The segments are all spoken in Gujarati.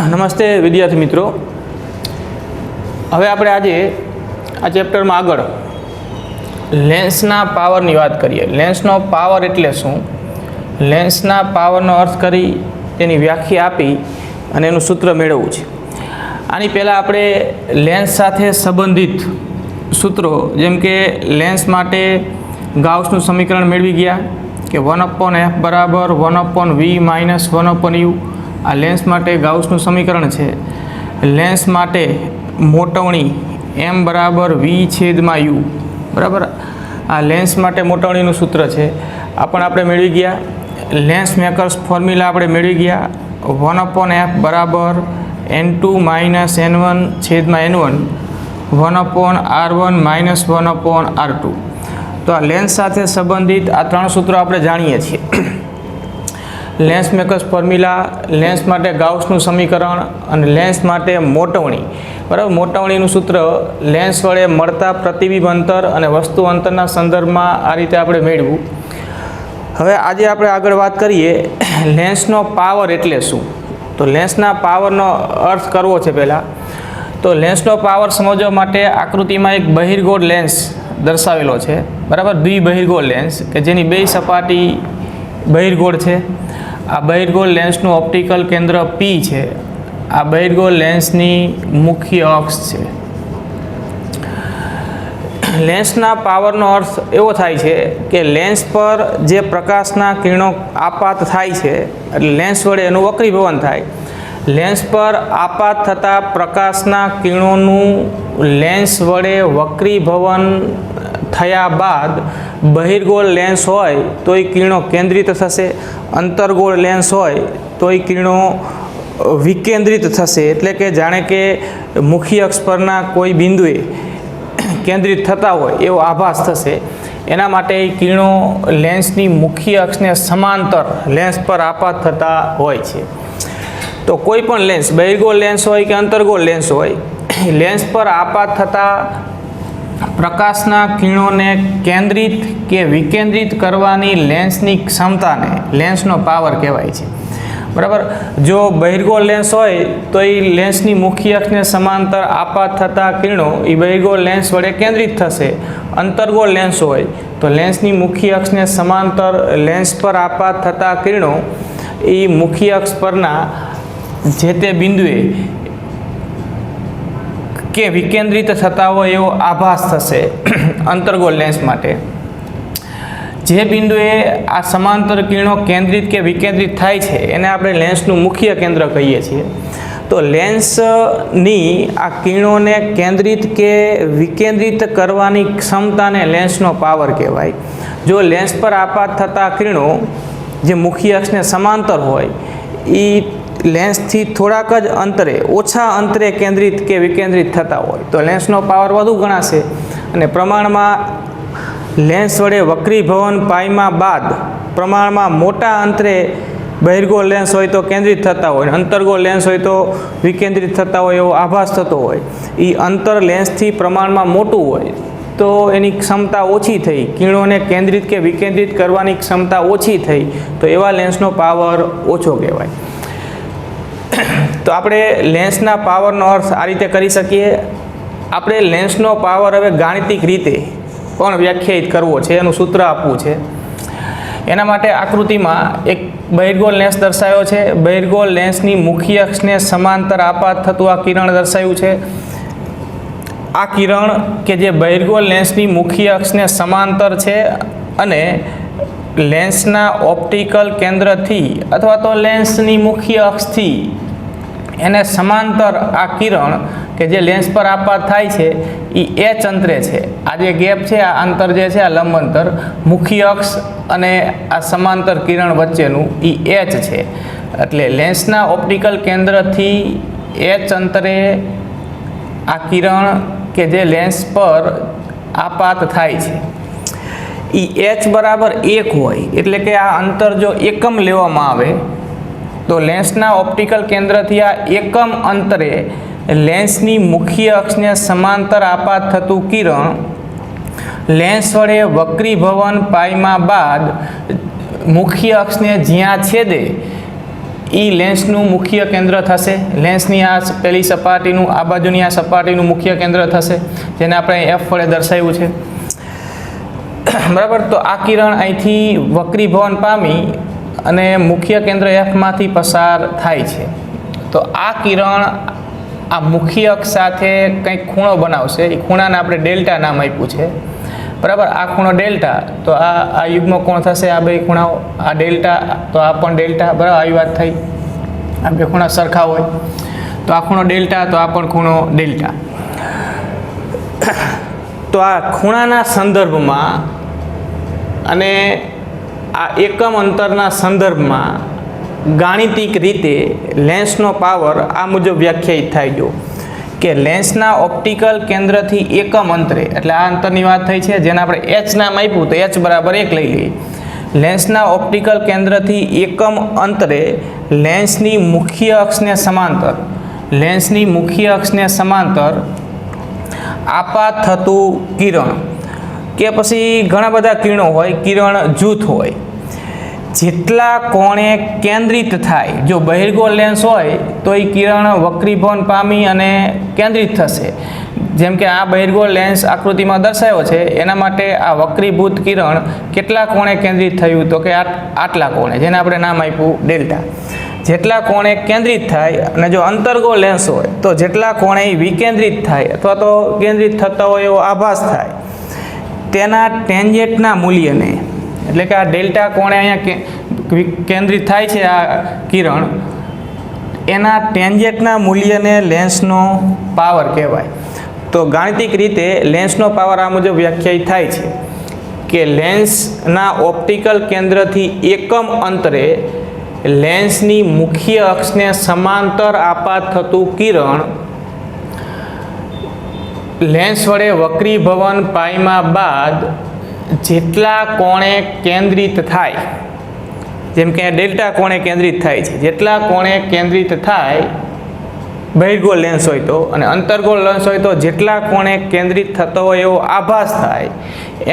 નમસ્તે વિદ્યાર્થી મિત્રો, હવે આપણે આજે આ ચેપ્ટરમાં આગળ લેન્સના પાવરની વાત કરીએ. લેન્સનો પાવર એટલે શું, લેન્સના પાવરનો અર્થ કરી તેની વ્યાખ્યા આપી અને એનું સૂત્ર મેળવવું છે. આની પહેલાં આપણે લેન્સ સાથે સંબંધિત સૂત્રો જેમ કે લેન્સ માટે ગાઉસનું સમીકરણ મેળવી ગયા કે 1/f બરાબર 1/v માઇનસ 1/u. આ લેન્સ માટે ગાઉસનું સમીકરણ છે. લેન્સ માટે મોટવણી m બરાબર v/u બરાબર. આ લેન્સ માટે મોટવણીનું સૂત્ર છે, આ પણ આપણે મેળવી ગયા. લેન્સ મેકર્સ ફોર્મ્યુલા આપણે મેળવી ગયા 1/f બરાબર n2 minus n1/n1 1/r1 minus 1/r2. તો આ લેન્સ સાથે સંબંધિત આ ત્રણ સૂત્રો આપણે જાણીએ છીએ. લેન્સ મેકર્સ ફોર્મ્યુલા, લેન્સ માટે ગાઉસનું સમીકરણ અને લેન્સ માટે મોટવણી બરાબર. મોટવણીનું સૂત્ર લેન્સ વડે મળતા પ્રતિબિંબ અંતર અને વસ્તુ અંતરના સંદર્ભમાં આ રીતે આપણે મેળવ્યું. હવે આજે આપણે આગળ વાત કરીએ લેન્સનો પાવર એટલે શું. તો લેન્સના પાવરનો અર્થ કરવો છે પહેલાં. તો લેન્સનો પાવર સમજવા માટે આકૃતિમાં એક બહિર્ગોળ લેન્સ દર્શાવેલો છે બરાબર. દ્વિબહિર્ગોળ લેન્સ કે જેની બે સપાટી બહિર્ગોળ છે. આ બહિર્ગોળ લેન્સનું ઓપ્ટિકલ કેન્દ્ર P છે. આ બહિર્ગોળ લેન્સની મુખ્ય અક્ષ છે. લેન્સના પાવરનો અર્થ એવો થાય છે કે લેન્સ પર જે પ્રકાશના કિરણો આપાત થાય છે એટલે લેન્સ વડે એનું વક્રીભવન થાય. લેન્સ પર આપાત થતા પ્રકાશના કિરણોનું લેન્સ વડે વક્રીભવન થયા બાદ બહિર્ગોળ લેન્સ હોય તો એ કિરણો કેન્દ્રિત થશે, અંતર્ગોળ લેન્સ હોય તો એ કિરણો વિકેન્દ્રિત થશે. એટલે કે જાણે કે મુખ્ય અક્ષ પરના કોઈ બિંદુએ કેન્દ્રિત થતા હોય એવો આભાસ થશે. એના માટે એ કિરણો લેન્સની મુખ્ય અક્ષને સમાંતર લેન્સ પર આપાત થતા હોય છે. તો કોઈ પણ લેન્સ બહિર્ગોળ લેન્સ હોય કે અંતર્ગોળ લેન્સ હોય, લેન્સ પર આપાત થતા પ્રકાશના કિરણોને કેન્દ્રિત કે વિકેન્દ્રિત કરવાની લેન્સની ક્ષમતાને લેન્સનો પાવર કહેવાય છે બરાબર. જો બહિર્ગોળ લેન્સ હોય તો એ લેન્સની મુખ્ય અક્ષને સમાંતર આપાત થતા કિરણો એ બહિર્ગોળ લેન્સ વડે કેન્દ્રિત થશે. અંતર્ગોળ લેન્સ હોય તો લેન્સની મુખ્ય અક્ષને સમાંતર લેન્સ પર આપાત થતા કિરણો એ મુખ્ય અક્ષ પરના જે તે બિંદુએ કે વિકેન્દ્રિત થતા હોય એવો આભાસ થશે. અંતર્ગોળ લેન્સ માટે જે બિંદુએ આ સમાંતર કિરણો કેન્દ્રિત કે વિકેન્દ્રિત થાય છે એને આપણે લેન્સનું મુખ્ય કેન્દ્ર કહીએ છીએ. તો લેન્સની આ કિરણોને કેન્દ્રિત કે વિકેન્દ્રિત કરવાની ક્ષમતાને લેન્સનો પાવર કહેવાય. જો લેન્સ પર આપાત થતા કિરણો જે મુખ્ય અક્ષને સમાંતર હોય એ લેન્સથી થોડાક જ અંતરે, ઓછા અંતરે કેન્દ્રિત કે વિકેન્દ્રિત થતા હોય તો લેન્સનો પાવર વધુ ગણાશે. અને પ્રમાણમાં લેન્સ વડે વક્રીભવન પામ્યા બાદ પ્રમાણમાં મોટા અંતરે બહિર્ગોળ લેન્સ હોય તો કેન્દ્રિત થતા હોય, અંતર્ગોળ લેન્સ હોય તો વિકેન્દ્રિત થતા હોય એવો આભાસ થતો હોય. એ અંતર લેન્સથી પ્રમાણમાં મોટું હોય તો એની ક્ષમતા ઓછી થઈ, કિરણોને કેન્દ્રિત કે વિકેન્દ્રિત કરવાની ક્ષમતા ઓછી થઈ તો એવા લેન્સનો પાવર ઓછો કહેવાય. તો આપણે લેન્સના પાવરનો અર્થ આ રીતે કરી શકીએ. આપણે લેન્સનો પાવર હવે ગાણિતિક રીતે પણ વ્યાખ્યાયિત કરવો છે, એનું સૂત્ર આપવું છે. એના માટે આકૃતિમાં એક બહિર્ગોળ લેન્સ દર્શાવ્યો છે. બહિર્ગોળ લેન્સની મુખ્ય અક્ષને સમાંતર આપાત થતું આ કિરણ દર્શાવ્યું છે. આ કિરણ કે જે બહિર્ગોળ લેન્સની મુખ્ય અક્ષને સમાંતર છે અને લેન્સના ઓપ્ટિકલ કેન્દ્રથી અથવા તો લેન્સની મુખ્ય અક્ષથી એને સમાંતર આ કિરણ કે જે લેન્સ પર આપાત થાય છે એ h અંતરે છે. આ જે ગેપ છે, આ અંતર જે છે, આ લંબ અંતર મુખ્ય અક્ષ અને આ સમાંતર કિરણ વચ્ચેનું એ h છે. એટલે લેન્સના ઓપ્ટિકલ કેન્દ્રથી h અંતરે આ કિરણ કે જે લેન્સ પર આપાત થાય છે એ h બરાબર 1 હોય. એટલે કે આ અંતર જો એકમ લેવામાં આવે તો લેન્સના ઓપ્ટિકલ કેન્દ્રથી આ એકમ અંતરે લેન્સની મુખ્ય અક્ષને સમાંતર આપાત થતું કિરણ લેન્સ વડે વક્રીભવન પામ્યા બાદ મુખ્ય અક્ષને જ્યાં છેદે એ લેન્સનું મુખ્ય કેન્દ્ર થશે. લેન્સની આ પહેલી સપાટીનું આ બાજુની આ સપાટીનું મુખ્ય કેન્દ્ર થશે, જેને આપણે એફ વડે દર્શાવ્યું છે. બરાબર. તો આ કિરણ અહીંથી વક્રીભવન પામી અને મુખ્ય કેન્દ્ર એફમાંથી પસાર થાય છે. તો આ કિરણ આ મુખ્ય અક્ષ સાથે કંઈક ખૂણો બનાવશે. એ ખૂણાને આપણે ડેલ્ટા નામ આપ્યું છે. બરાબર. આ ખૂણો ડેલ્ટા, તો આ યુગ્મ કોણ થશે? આ બે ખૂણાઓ, આ ડેલ્ટા તો આ પણ ડેલ્ટા. બરાબર. આવી વાત થઈ. આ બે ખૂણા સરખા હોય તો આ ખૂણો ડેલ્ટા, તો આ પણ ખૂણો ડેલ્ટા. તો આ ખૂણાના સંદર્ભમાં અને આ એકમ અંતરના સંદર્ભમાં ગાણિતિક રીતે લેન્સનો પાવર આ મુજબ વ્યાખ્યાયિત થાય. જો કે લેન્સના ઓપ્ટિકલ કેન્દ્રથી એકમ અંતરે, એટલે આ અંતરની વાત થઈ છે, જેને આપણે એચ નામ આપ્યું, તો એચ બરાબર 1 લઈ લઈએ. લેન્સના ઓપ્ટિકલ કેન્દ્રથી એકમ અંતરે લેન્સની મુખ્ય અક્ષને સમાંતર, લેન્સની મુખ્ય અક્ષને સમાંતર આપાત થતું કિરણ, કે પછી ઘણા બધા કિરણો હોય, કિરણ જૂથ હોય, જેટલા કોણે કેન્દ્રિત થાય. જો બહિર્ગોળ લેન્સ હોય તો એ કિરણ વક્રીભવન પામી અને કેન્દ્રિત થશે. જેમ કે આ બહિર્ગોળ લેન્સ આકૃતિમાં દર્શાવ્યો છે, એના માટે આ વક્રીભૂત કિરણ કેટલા કોણે કેન્દ્રિત થયું? તો કે આટલા કોણે, જેને આપણે નામ આપ્યું ડેલ્ટા. જેટલા કોણે કેન્દ્રિત થાય, અને જો અંતર્ગોળ લેન્સ હોય તો જેટલા કોણે વિકેન્દ્રિત થાય અથવા તો કેન્દ્રિત થતા હોય એવો આભાસ થાય, તેના ટેન્જેન્ટના મૂલ્યને, એટલે કે આ ડેલ્ટા કોણે અહીંયા કેન્દ્રિત થાય છે આ કિરણ, એના ટેન્જેન્ટના મૂલ્યને લેન્સનો પાવર કહેવાય. તો ગાણિતિક રીતે લેન્સનો પાવર આ મુજબ વ્યાખ્યાયિત થાય છે કે લેન્સના ઓપ્ટિકલ કેન્દ્રથી એકમ અંતરે લેન્સની મુખ્ય અક્ષને સમાંતર આપાત થતું કિરણ લેન્સ વડે વક્રીભવન પામ્યા બાદ જેટલા કોણે કેન્દ્રિત થાય, જેમ કે ડેલ્ટા કોણે કેન્દ્રિત થાય છે, જેટલા કોણે કેન્દ્રિત થાય બહિર્ગોળ લેન્સ હોય તો, અને અંતર્ગોળ લેન્સ હોય તો જેટલા કોણે કેન્દ્રિત થતો હોય એવો આભાસ થાય,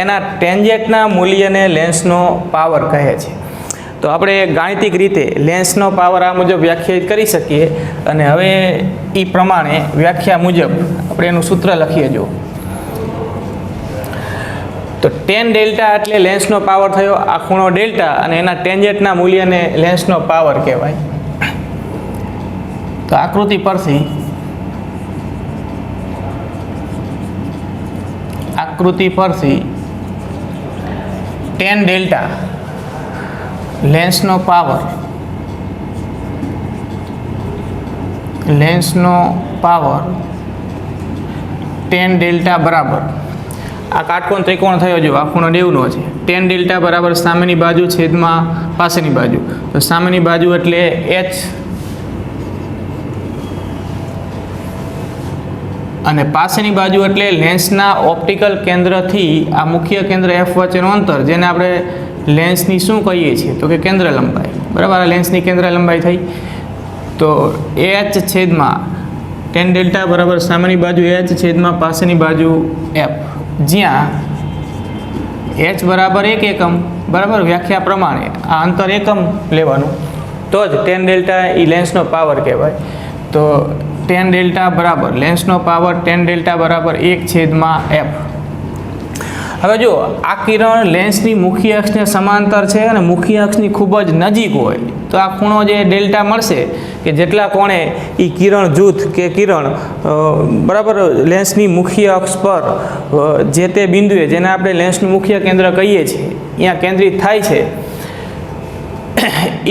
એના ટેન્જેન્ટના મૂલ્યને લેન્સનો પાવર કહે છે. તો આપણે ગાણિતિક રીતે લેન્સનો પાવર આ મુજબ વ્યાખ્યાયિત કરી શકીએ. અને હવે એ પ્રમાણે વ્યાખ્યા મુજબ આપણે એનું સૂત્ર લખીએ. જો તો tan ડેલ્ટા એટલે લેન્સનો પાવર થયો આ ખૂણો ડેલ્ટા, અને એના ટેન્જેન્ટના મૂલ્યને લેન્સનો પાવર કહેવાય. તો આકૃતિ પરથી tan ડેલ્ટા લેન્સનો પાવર tan ડેલ્ટા બરાબર, આ કાટકોણ ત્રિકોણ થયો. જો આ ખૂણો 90નો છે. tan ડેલ્ટા બરાબર સામેની બાજુ છેદમાં પાસેની બાજુ. તો સામેની બાજુ એટલે h, અને પાસેની બાજુ એટલે લેન્સના ઓપ્ટિકલ કેન્દ્રથી આ મુખ્ય કેન્દ્ર f વચ્ચેનું અંતર, જેને આપણે લેન્સની શું કહીએ છીએ? તો કે કેન્દ્ર લંબાઈ. બરાબર. આ લેન્સની કેન્દ્ર લંબાઈ થઈ. તો h છેદમાં tan ડેલ્ટા બરાબર સામેની બાજુ h છેદમાં પાસેની બાજુ f, જ્યાં h બરાબર 1 એકમ. બરાબર. વ્યાખ્યા પ્રમાણે આ અંતર એકમ લેવાનું, તો જ tan ડેલ્ટા એ લેન્સનો પાવર કહેવાય. તો tan ડેલ્ટા બરાબર લેન્સનો પાવર tan ડેલ્ટા બરાબર 1/f. હવે જો આ કિરણ લેન્સની મુખ્ય અક્ષને સમાંતર છે અને મુખ્ય અક્ષની ખૂબ જ નજીક હોય, તો આ ખૂણો જે ડેલ્ટા મળશે, કે જેટલા કોણે એ કિરણ જૂથ કે કિરણ બરાબર લેન્સની મુખ્ય અક્ષ પર જે તે બિંદુએ, જેને આપણે લેન્સનું મુખ્ય કેન્દ્ર કહીએ છીએ, અહીંયા કેન્દ્રિત થાય છે,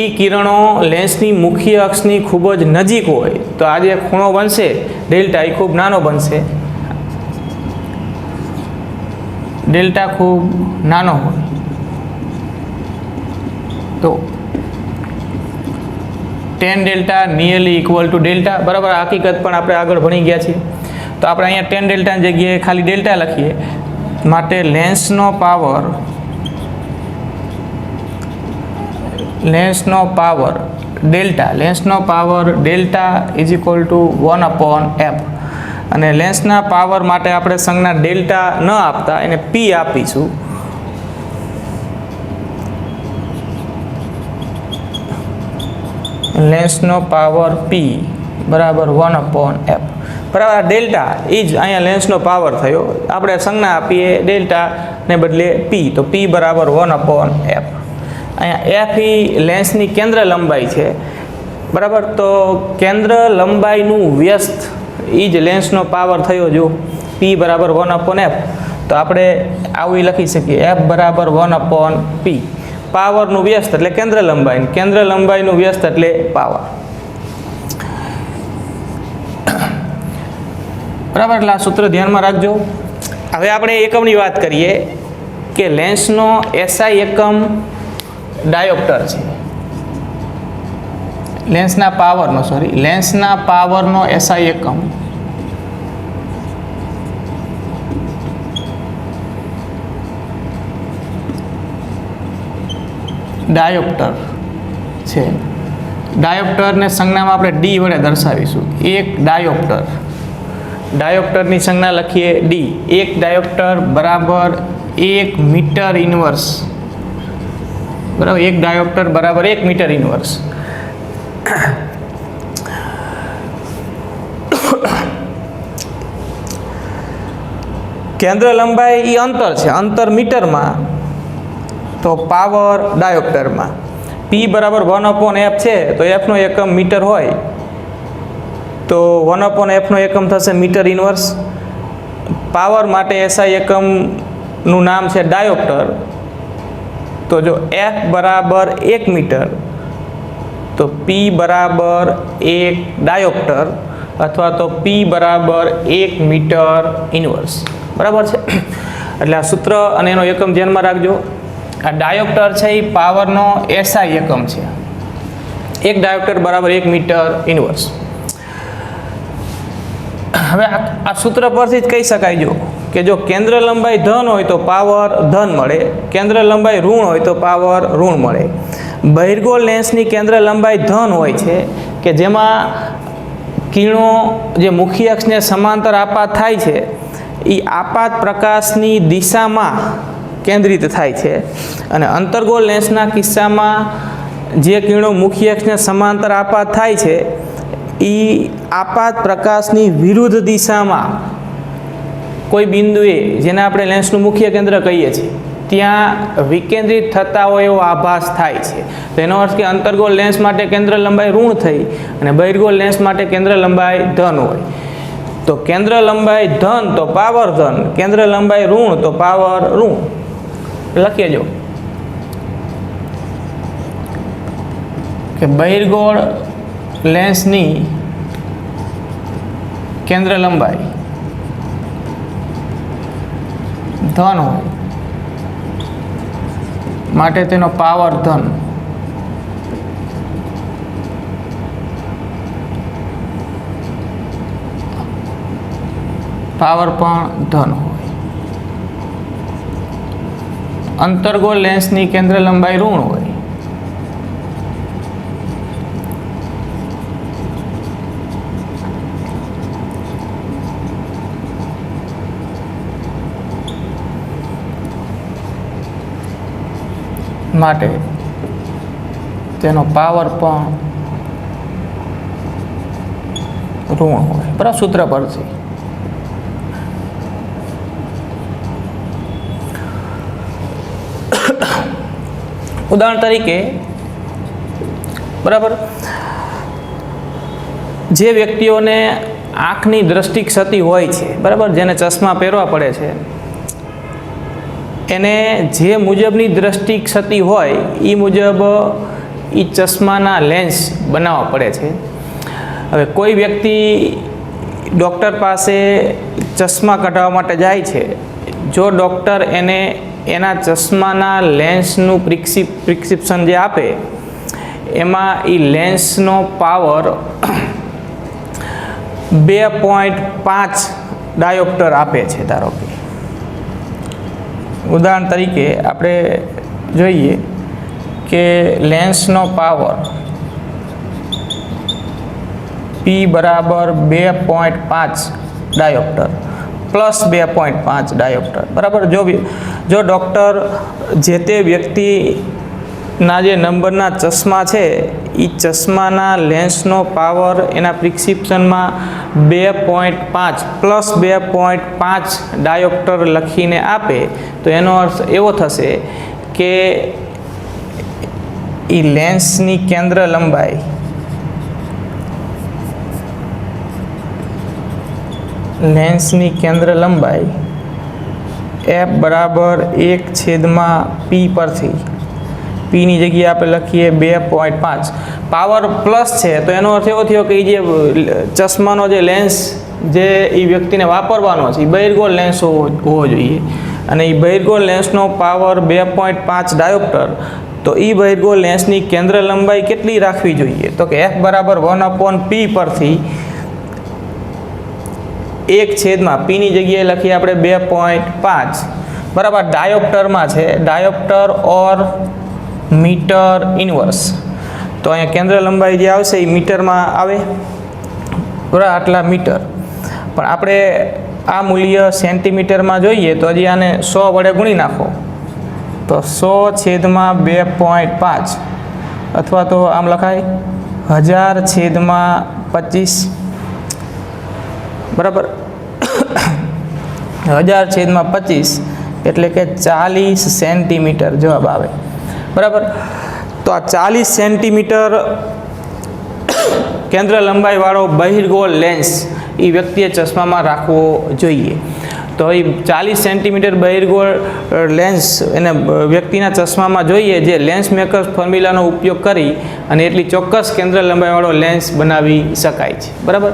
એ કિરણો લેન્સની મુખ્ય અક્ષની ખૂબ જ નજીક હોય, તો આ જે ખૂણો બનશે ડેલ્ટા એ ખૂબ નાનો બનશે. ડેલ્ટા ખૂબ નાનો હોય તો tan delta nearly equal to delta. બરાબર. આ હકીકત પણ આપણે આગળ ભણી ગયા છીએ. તો આપણે અહીંયા tan ડેલ્ટાની જગ્યાએ ખાલી ડેલ્ટા લખીએ. માટે લેન્સનો power delta is equal to 1/f. અને લેન્સના પાવર માટે આપણે સંજ્ઞા ડેલ્ટા ન આપતા એને p આપીશું. લેન્સનો પાવર પી બરાબર 1/f બરાબર. ડેલ્ટા એ જ અહીંયા લેન્સનો પાવર થયો. આપણે સંજ્ઞા આપીએ ડેલ્ટાને બદલે પી, તો પી બરાબર 1/f. અહીંયા એફ એ લેન્સની કેન્દ્ર લંબાઈ છે બરાબર. તો કેન્દ્ર લંબાઈનું વ્યસ્ત એ જ લેન્સનો પાવર થયો. જો પી બરાબર 1/f, તો આપણે આવું લખી શકીએ એફ બરાબર 1/p. પાવરનું વ્યસ્ત એટલે કેન્દ્ર લંબાઈનું વ્યસ્ત એટલે પાવર બરાબર. એટલે આ સૂત્ર ધ્યાનમાં રાખજો. હવે આપણે એકમની વાત કરીએ કે લેન્સનો એસઆઈ એકમ ડાયોપ્ટર છે. લેન્સના પાવરનો એસઆઈ એકમ ડાયોપ્ટર છે. ડાયોપ્ટરને સંજ્ઞામાં આપણે ડી વડે દર્શાવીશું. એક ડાયોપ્ટરની સંજ્ઞા લખીએ ડી. એક ડાયોપ્ટર બરાબર 1 મીટર ઇન્વર્સ બરાબર. એક ડાયોપ્ટર બરાબર 1 મીટર ઇન્વર્સ. કેન્દ્ર લંબાઈ એ અંતર છે, અંતર મીટરમાં, તો પાવર ડાયોપ્ટરમાં. પી બરાબર 1/f છે, તો એફનો એકમ મીટર હોય, તો 1/fનો એકમ થશે મીટર ઇન્વર્સ. પાવર માટે એસઆઈ એકમનું નામ છે ડાયોપ્ટર. તો જો એફ બરાબર 1 મીટર, તો પી બરાબર 1 ડાયોપ્ટર, અથવા તો પી બરાબર 1 મીટર ઇન્વર્સ બરાબર છે. એટલે આ સૂત્ર અને એનો એકમ ધ્યાનમાં રાખજો. આ ડાયોપ્ટર છે એ પાવરનો એસઆઈ એકમ છે. એક ડાયોપ્ટર બરાબર 1 મીટર ઇન્વર્સ. હવે આ સૂત્ર પરથી જ કહી શકાય જો કે જો કેન્દ્ર લંબાઈ ધન હોય તો પાવર ધન મળે, કેન્દ્ર લંબાઈ ઋણ હોય તો પાવર ઋણ મળે. બહિર્ગોળ લેન્સની કેન્દ્ર લંબાઈ ધન હોય છે કે જેમાં કિરણો જે મુખ્ય અક્ષને સમાંતર આપાત થાય છે એ આપાત પ્રકાશની દિશામાં કેન્દ્રિત થાય છે, અને અંતર્ગોળ લેન્સના કિસ્સામાં જે કિરણો મુખ્ય અક્ષને સમાંતર આપાત થાય છે એ આપાત પ્રકાશની વિરુદ્ધ દિશામાં કોઈ બિંદુએ, જેને આપણે લેન્સનું મુખ્ય કેન્દ્ર કહીએ છીએ, ત્યાં વિકેન્દ્રિત થતા હોય એવો આભાસ થાય છે. તો એનો અર્થ કે અંતર્ગોળ લેન્સ માટે કેન્દ્ર લંબાઈ ઋણ થઈ અને બહિર્ગોળ લેન્સ માટે કેન્દ્ર લંબાઈ ધન હોય. તો કેન્દ્ર લંબાઈ ધન તો પાવર ધન, કેન્દ્ર લંબાઈ ઋણ તો પાવર ઋણ. લખીએ જો કે બહિર્ગોળ લેન્સની કેન્દ્ર લંબાઈ ધન હોય માટે તેનો પાવર ધન. પાવર પણ ધન હોય. અંતર્ગોળ લેન્સની કેન્દ્ર લંબાઈ ઋણ હોય માટે તેનો પાવર પણ ઋણ હોય બરાબર. સૂત્ર પરથી ઉદાહરણ તરીકે બરાબર, જે વ્યક્તિઓને આંખની દ્રષ્ટિ ક્ષતિ હોય છે બરાબર, જેને ચશ્મા પહેરવા પડે છે, એને જે મુજબની દ્રષ્ટિ ક્ષતિ હોય એ મુજબ એ ચશ્માના લેન્સ બનાવવા પડે છે. હવે કોઈ વ્યક્તિ ડૉક્ટર પાસે ચશ્મા કઢાવવા માટે જાય છે, જો ડૉક્ટર એને એના ચશ્માના લેન્સનું પ્રિસ્ક્રિપ્શન જે આપે એમાં એ લેન્સનો પાવર 2.5 ડાયોપ્ટર આપે છે. ધારો કે ઉદાહરણ તરીકે આપણે જોઈએ કે લેન્સનો પાવર પી બરાબર 2.5 ડાયોપ્ટર પ્લસ 2.5 ડાયોપ્ટર બરાબર. જો ડૉક્ટર જે તે વ્યક્તિ ના જે નંબરના ચશ્મા છે એ ચશ્માના લેન્સનો પાવર એના પ્રિસ્ક્રિપ્શનમાં 2.5 પ્લસ 2.5 ડાયોપ્ટર લખીને આપે તો એનો અર્થ એવો થશે કે એ લેન્સની કેન્દ્ર લંબાઈ f બરાબર 1/p પરથી પીની જગ્યાએ આપણે લખીએ 2.5 પાવર પ્લસ છે તો એનો અર્થ એવો થયો કે એ જે ચશ્માનો જે લેન્સ જે એ વ્યક્તિને વાપરવાનો છે એ બહિર્ગોળ લેન્સ હોવો જોઈએ અને એ બહિર્ગોળ લેન્સનો પાવર 2.5 ડાયોપ્ટર તો એ બહિર્ગોળ લેન્સની કેન્દ્ર લંબાઈ કેટલી રાખવી જોઈએ તો કે f બરાબર 1/p પરથી 1/p ની જગ્યાએ લખીએ આપણે 2.5 બરાબર ડાયોપ્ટરમાં છે ડાયોપ્ટર ઓર મીટર ઇનવર્સ તો અહીંયા કેન્દ્ર લંબાઈ જે આવશે એ મીટરમાં આવે બરાબર આટલા મીટર પણ આપણે આ મૂલ્ય સેન્ટીમીટરમાં જોઈએ તો હજી આને 100 વડે ગુણી નાખો તો 100/2.5 અથવા તો આમ લખાય 1000/25 બરાબર 1000/25 એટલે કે 40 સેન્ટીમીટર જવાબ આવે બરાબર તો આ 40 સેન્ટીમીટર કેન્દ્ર લંબાઈવાળો બહિર્ગોળ લેન્સ એ વ્યક્તિએ ચશ્મામાં રાખવો જોઈએ તો એ 40 સેન્ટીમીટર બહિર્ગોળ લેન્સ એને વ્યક્તિના ચશ્મામાં જોઈએ જે લેન્સ મેકર્સ ફોર્મ્યુલાનો ઉપયોગ કરી અને એટલી ચોક્કસ કેન્દ્ર લંબાઈવાળો લેન્સ બનાવી શકાય છે બરાબર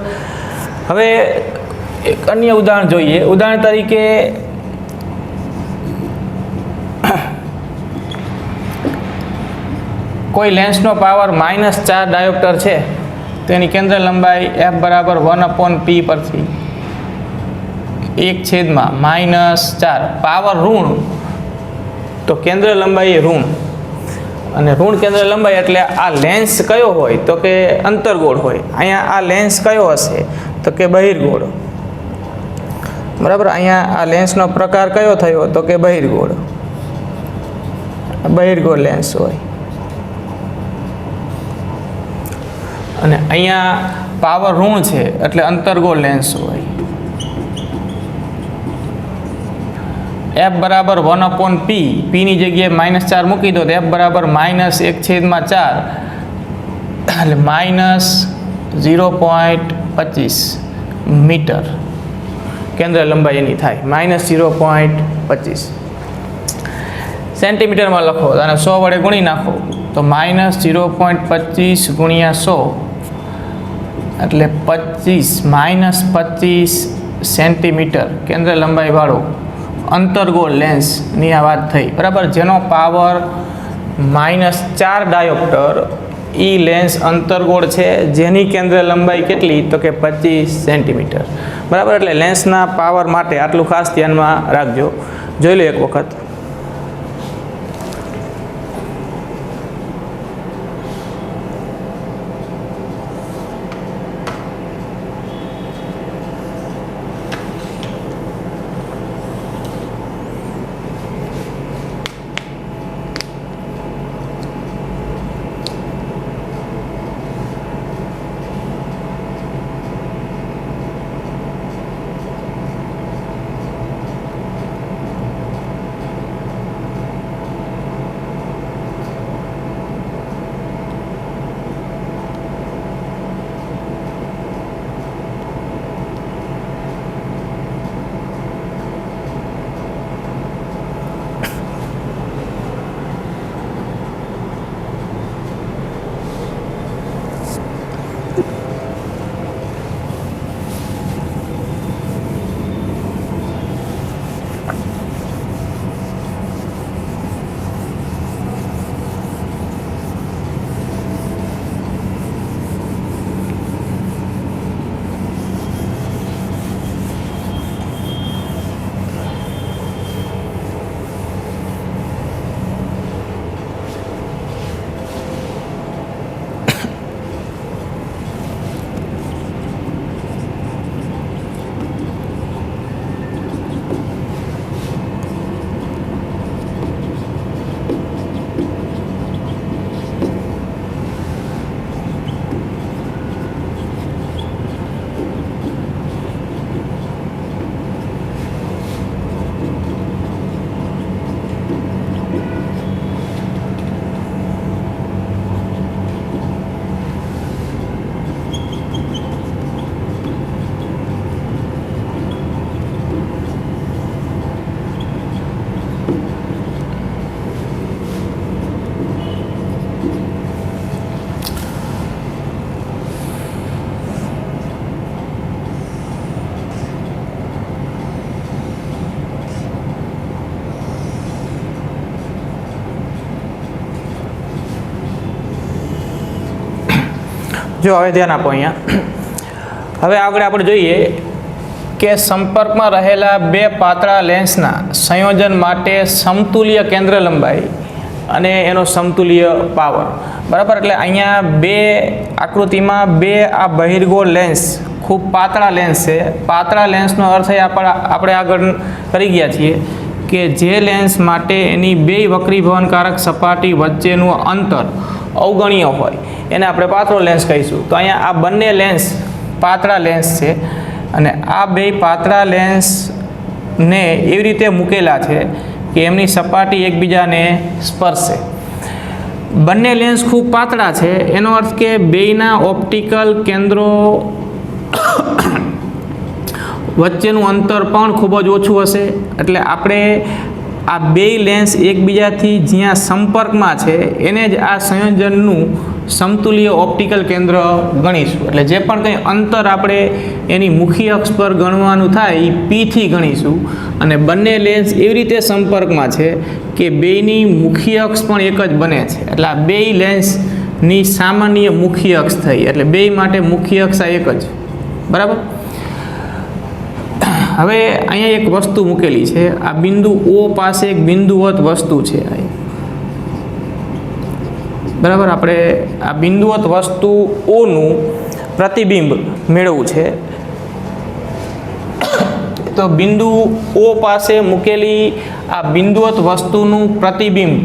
હવે એક અન્ય ઉદાહરણ જોઈએ ઉદાહરણ તરીકે કોઈ લેન્સનો પાવર -4 ડાયોપ્ટર છે તો એની કેન્દ્ર લંબાઈ f બરાબર 1/p પરથી 1/-4 પાવર ઋણ તો કેન્દ્ર લંબાઈ ઋણ અને ઋણ કેન્દ્ર લંબાઈ એટલે આ લેન્સ કયો હોય તો કે અંતર્ગોળ હોય અહીંયા આ લેન્સ કયો હશે તો કે બહિર્ગોળ બરાબર અહીંયા આ લેન્સનો પ્રકાર કયો થયો તો કે બહિર્ગોળ લેન્સ હોય અને અહીંયા પાવર ઋણ છે એટલે અંતર્ગોળ લેન્સ હોય f બરાબર 1/p p ની જગ્યાએ -4 મૂકી દો તો f બરાબર -1/4 એટલે -0.25 મીટર કેન્દ્ર લંબાઈ એની થાય -0.25 સેન્ટીમીટરમાં લખો અને 100 વડે ગુણી નાખો તો -0.25 ગુણ્યા 100 એટલે 25 સેન્ટીમીટર કેન્દ્ર લંબાઈવાળો અંતર્ગોળ લેન્સની આ વાત થઈ બરાબર જેનો પાવર -4 ડાયોપ્ટર એ લેન્સ અંતર્ગોળ છે જેની કેન્દ્ર લંબાઈ કેટલી તો કે 25 સેન્ટીમીટર બરાબર એટલે લેન્સના પાવર માટે આટલું ખાસ ધ્યાનમાં રાખજો જોઈ લો એક વખત જો હવે ધ્યાન આપો અહીંયા. હવે આગળ આપણે જોઈએ કે સંપર્કમાં રહેલા બે પાતળા લેન્સના સંયોજન માટે સમતુલ્ય કેન્દ્ર લંબાઈ અને એનો સમતુલ્ય પાવર. બરાબર, એટલે અહીંયા બે આકૃતિમાં બે આ બહિર્ગોળ લેન્સ ખૂબ પાતળા લેન્સ છે. પાતળા લેન્સનો અર્થ આપણે આગળ કરી ગયા છીએ કે જે લેન્સ માટે એની બે વક્રીભવનકારક સપાટી વચ્ચેનું અંતર અવગણ્ય હોય એને આપણે પાતળો લેન્સ કહીશું. તો અહીંયા આ બંને લેન્સ પાતળા લેન્સ છે અને આ બે પાતળા લેન્સને એવી રીતે મૂકેલા છે કે એમની સપાટી એકબીજાને સ્પર્શે. બંને લેન્સ ખૂબ પાતળા છે એનો અર્થ કે બેયના ઓપ્ટિકલ કેન્દ્રો વચ્ચેનું અંતર પણ ખૂબ જ ઓછું હશે. એટલે આપણે આ બે લેન્સ એકબીજાથી જ્યાં સંપર્કમાં છે એને જ આ સંયોજનનું સમતુલ્ય ઓપ્ટિકલ કેન્દ્ર ગણીશું. એટલે જે પણ કંઈ અંતર આપણે એની મુખ્ય અક્ષ પર ગણવાનું થાય એ પીથી ગણીશું. અને બંને લેન્સ એવી રીતે સંપર્કમાં છે કે બેયની મુખ્ય અક્ષ પણ એક જ બને છે. એટલે આ બે લેન્સની સામાન્ય મુખ્ય અક્ષ થઈ, એટલે બે માટે મુખ્ય અક્ષ આ એક જ. બરાબર. હવે અહીંયા એક વસ્તુ મૂકેલી છે. આ બિંદુ O પાસે એક બિંદુવત વસ્તુ છે. બરાબર, આપણે આ બિંદુવત વસ્તુ ઓનું પ્રતિબિંબ મેળવવું છે. તો બિંદુ O પાસે મૂકેલી આ બિંદુવત વસ્તુનું પ્રતિબિંબ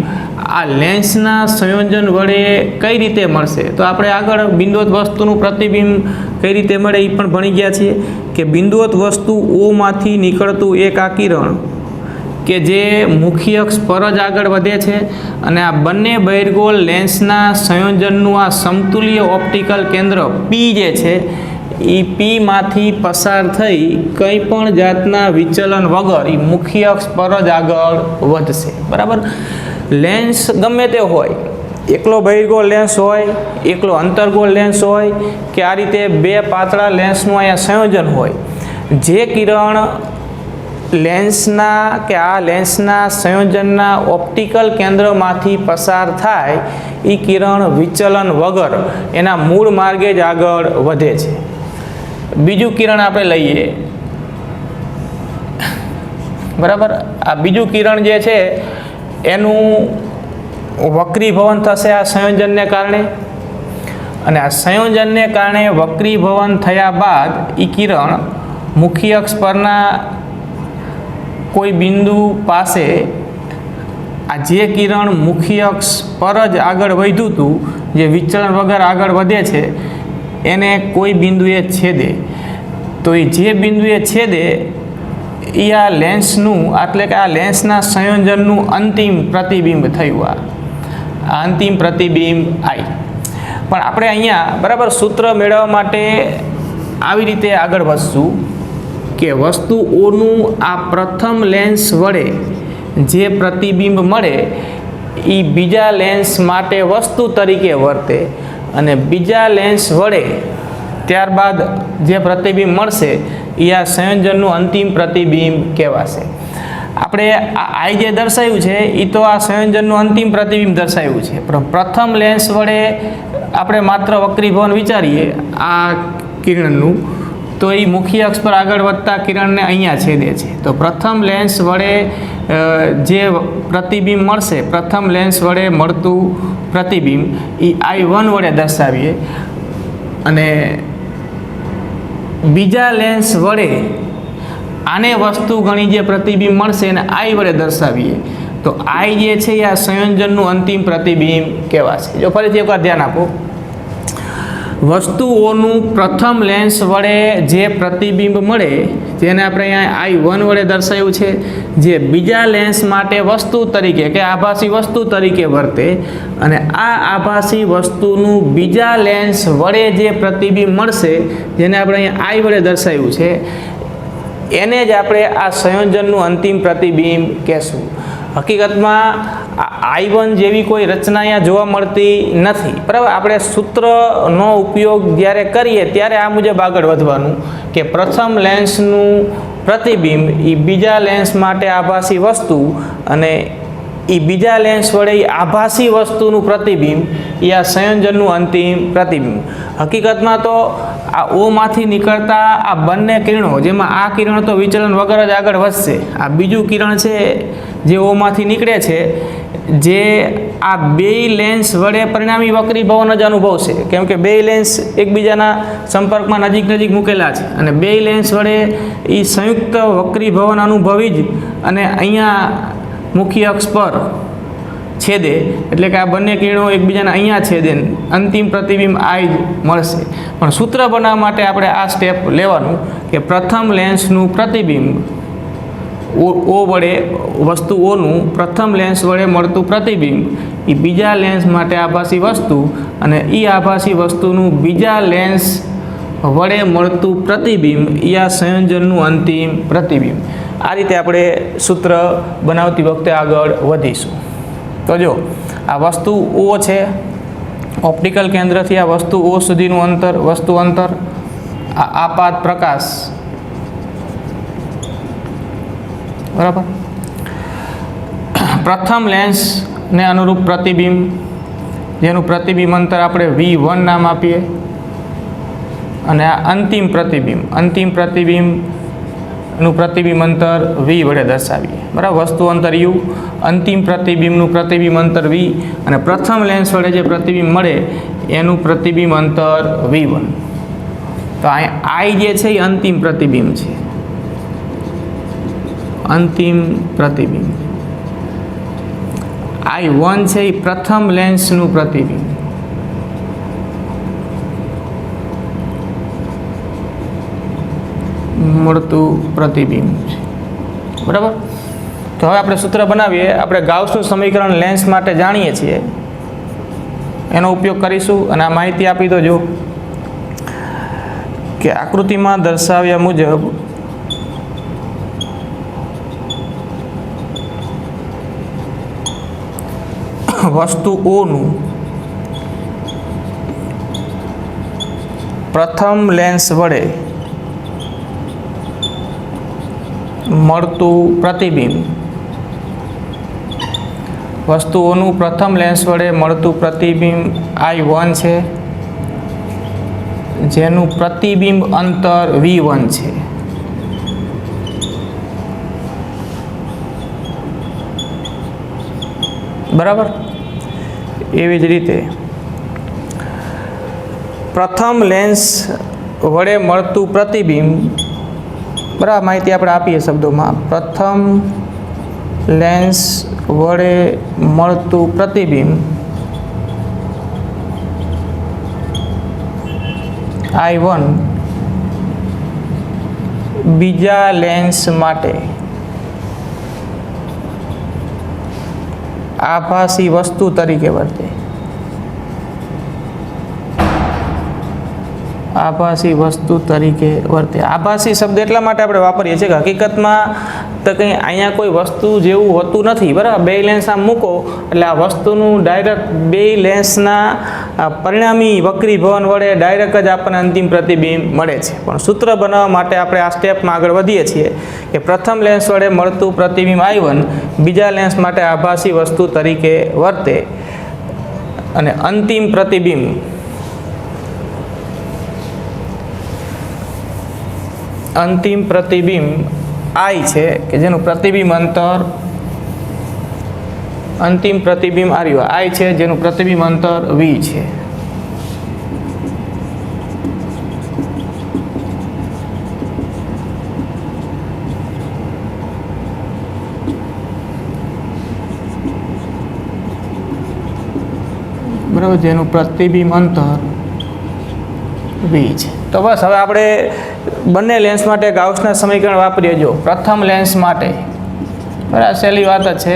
આ લેન્સના સંયોજન વડે કઈ રીતે મળશે? તો આપણે આગળ બિંદુવત વસ્તુનું પ્રતિબિંબ કઈ રીતે મળે એ પણ ભણી ગયા છીએ કે બિંદુવત વસ્તુ ઓમાંથી નીકળતું એક આ કિરણ કે જે મુખ્ય અક્ષ પર જ આગળ વધે છે અને આ બંને બહિર્ગોળ લેન્સના સંયોજનનું આ સમતુલ્ય ઓપ્ટિકલ કેન્દ્ર P જે છે એ Pમાંથી પસાર થઈ કંઈ પણ જાતના વિચલન વગર એ મુખ્ય અક્ષ પર જ આગળ વધશે. બરાબર. લેન્સ ગમે તે હોય, એકલો બહિર્ગોળ લેન્સ હોય, એકલો અંતર્ગોળ લેન્સ હોય કે આ રીતે બે પાતળા લેન્સનું અહીંયા સંયોજન હોય, જે કિરણ લેન્સના કે આ લેન્સના સંયોજનના ઓપ્ટિકલ કેન્દ્રમાંથી પસાર થાય એ કિરણ વિચલન વગર એના મૂળ માર્ગે જ આગળ વધે છે. બીજું કિરણ આપણે લઈએ. બરાબર. આ બીજું કિરણ જે છે એનું વક્રીભવન થશે આ સંયોજનને કારણે અને આ સંયોજનને કારણે વક્રીભવન થયા બાદ એ કિરણ મુખ્ય અક્ષ પરના કોઈ બિંદુ પાસે આ જે કિરણ મુખ્ય અક્ષ પર જ આગળ વધ્યું હતું, જે વિચલન વગર આગળ વધે છે, એને કોઈ બિંદુએ છેદે. તો એ જે બિંદુએ છેદે એ આ લેન્સનું, એટલે કે આ લેન્સના સંયોજનનું અંતિમ પ્રતિબિંબ થયું. આ અંતિમ પ્રતિબિંબ I. પણ આપણે અહીંયા બરાબર સૂત્ર મેળવવા માટે આવી રીતે આગળ વધશું કે વસ્તુ ઓનું આ પ્રથમ લેન્સ વડે જે પ્રતિબિંબ મળે એ બીજા લેન્સ માટે વસ્તુ તરીકે વર્તે અને બીજા લેન્સ વડે ત્યારબાદ જે પ્રતિબિંબ મળશે એ આ સંયોજનનું અંતિમ પ્રતિબિંબ કહેવાશે. આપણે આ જે દર્શાવ્યું છે એ તો આ સંયોજનનું અંતિમ પ્રતિબિંબ દર્શાવ્યું છે, પણ પ્રથમ લેન્સ વડે આપણે માત્ર વક્રીભવન વિચારીએ આ કિરણનું તો એ મુખ્ય અક્ષ પર આગળ વધતા કિરણને અહીંયા છેદે છે. તો પ્રથમ લેન્સ વડે જે પ્રતિબિંબ મળશે, પ્રથમ લેન્સ વડે મળતું પ્રતિબિંબ એ I1 વડે દર્શાવીએ અને બીજા લેન્સ વડે આને વસ્તુ ગણી જે પ્રતિબિંબ મળશે એને I વડે દર્શાવીએ તો I જે છે એ આ સંયોજનનું અંતિમ પ્રતિબિંબ કહેવાશે. જો ફરીથી એકવાર ધ્યાન આપો, વસ્તુઓનું પ્રથમ લેન્સ વડે જે પ્રતિબિંબ મળે જેને આપણે અહીંયા I1 વડે દર્શાવ્યું છે, જે બીજા લેન્સ માટે વસ્તુ તરીકે કે આભાસી વસ્તુ તરીકે વર્તે અને આ આભાસી વસ્તુનું બીજા લેન્સ વડે જે પ્રતિબિંબ મળશે જેને આપણે અહીંયા I વડે દર્શાવ્યું છે એને જ આપણે આ સંયોજનનું અંતિમ પ્રતિબિંબ કહેશું. હકીકતમાં I1 જેવી કોઈ રચના અહીંયા જોવા મળતી નથી. બરાબર. આપણે સૂત્રનો ઉપયોગ જ્યારે કરીએ ત્યારે આ મુજબ આગળ વધવાનું કે પ્રથમ લેન્સનું પ્રતિબિંબ એ બીજા લેન્સ માટે આભાસી વસ્તુ અને એ બીજા લેન્સ વડે આભાસી વસ્તુનું પ્રતિબિંબ એ આ સંયોજનનું અંતિમ પ્રતિબિંબ. હકીકતમાં તો આ ઓમાંથી નીકળતા આ બંને કિરણો, જેમાં આ કિરણ તો વિચલન વગર જ આગળ વધશે, આ બીજું કિરણ છે જે ઓમાંથી નીકળે છે, જે આ બેય લેન્સ વડે પરિણામી વક્રી ભવન જ અનુભવશે. કેમ કે બેય લેન્સ એકબીજાના સંપર્કમાં નજીક મૂકેલા છે અને બેય લેન્સ વડે એ સંયુક્ત વક્રી ભવન અનુભવી જ અને અહીંયા મુખ્ય અક્ષ પર છેદે, એટલે કે આ બંને કિરણો એકબીજાના અહીંયા છેદે, અંતિમ પ્રતિબિંબ આ જ મળશે. પણ સૂત્ર બનાવવા માટે આપણે આ સ્ટેપ લેવાનું કે પ્રથમ લેન્સનું પ્રતિબિંબ ઓ વડે, વસ્તુ ઓનું પ્રથમ લેન્સ વડે મળતું પ્રતિબિંબ એ બીજા લેન્સ માટે આભાસી વસ્તુ, અને એ આભાસી વસ્તુનું બીજા લેન્સ વડે મળતું પ્રતિબિંબ એ આ સંયોજનનું અંતિમ પ્રતિબિંબ. આ રીતે આપણે સૂત્ર બનાવતી વખતે આગળ વધીશું. તો જો આ વસ્તુ ઓ છે, ઓપ્ટિકલ કેન્દ્રથી આ વસ્તુ ઓ સુધીનું અંતર, વસ્તુ અંતર, આ આપાત પ્રકાશ, બરાબર. પ્રથમ લેન્સને અનુરૂપ પ્રતિબિંબ, જેનું પ્રતિબિંબ અંતર આપણે V1 નામ આપીએ, અને આ અંતિમ પ્રતિબિંબનું પ્રતિબિંબ અંતર V વડે દર્શાવીએ, બરાબર. વસ્તુ અંતર U, અંતિમ પ્રતિબિંબનું પ્રતિબિંબ અંતર V, અને પ્રથમ લેન્સ વડે જે પ્રતિબિંબ મળે એનું પ્રતિબિંબ અંતર V1. તો આ I જે છે એ અંતિમ પ્રતિબિંબ છે, અંતિમ પ્રતિબિંબ. I1 છે એ પ્રથમ લેન્સનું પ્રતિબિંબ, મળતું પ્રતિબિંબ છે, બરાબર. તો હવે આપણે સૂત્ર બનાવીએ. આપણે ગાઉસનું સમીકરણ લેન્સ માટે જાણીએ છીએ, એનો ઉપયોગ કરીશું અને આ માહિતી આપી દો જો કે આકૃતિમાં દર્શાવ્યા મુજબ વસ્તુ ઓનું પ્રથમ લેન્સ વડે મળતું પ્રતિબિંબ, વસ્તુઓનું પ્રથમ લેન્સ વડે મળતું પ્રતિબિંબ I1 છે, જેનું પ્રતિબિંબ અંતર V1 છે. બરાબર. એવી જ રીતે પ્રથમ લેન્સ વડે મળતું પ્રતિબિંબ, બરાબર, માહિતી આપણે આપીએ શબ્દોમાં. પ્રથમ લેન્સ વડે મળતું પ્રતિબિંબ I1 બીજા લેન્સ માટે આભાસી વસ્તુ તરીકે વર્તે, આભાસી વસ્તુ તરીકે વર્તે. આભાસી શબ્દ એટલા માટે આપણે વાપરીએ છીએ કે હકીકતમાં તો કંઈ અહીંયા કોઈ વસ્તુ જેવું હોતું નથી, બરાબર. બે લેન્સ આમ મૂકો એટલે આ વસ્તુનું ડાયરેક્ટ બે લેન્સના પરિણામી વક્રી ભવન વડે ડાયરેક્ટ જ આપણને અંતિમ પ્રતિબિંબ મળે છે. પણ સૂત્ર બનાવવા માટે આપણે આ સ્ટેપમાં આગળ વધીએ છીએ કે પ્રથમ લેન્સ વડે મળતું પ્રતિબિંબ I1 બીજા લેન્સ માટે આભાસી વસ્તુ તરીકે વર્તે, અને અંતિમ પ્રતિબિંબ I છે કે જેનું પ્રતિબિંબ અંતર, અંતિમ પ્રતિબિંબ આર્યું I છે જેનું પ્રતિબિંબ અંતર V છે. બરાબર, જેનું પ્રતિબિંબ અંતર V છે. તો બસ હવે આપણે બંને લેન્સ માટે ગાઉસના સમીકરણ વાપરીએ. જો પ્રથમ લેન્સ માટે, બરાબર, સહેલી વાત જ છે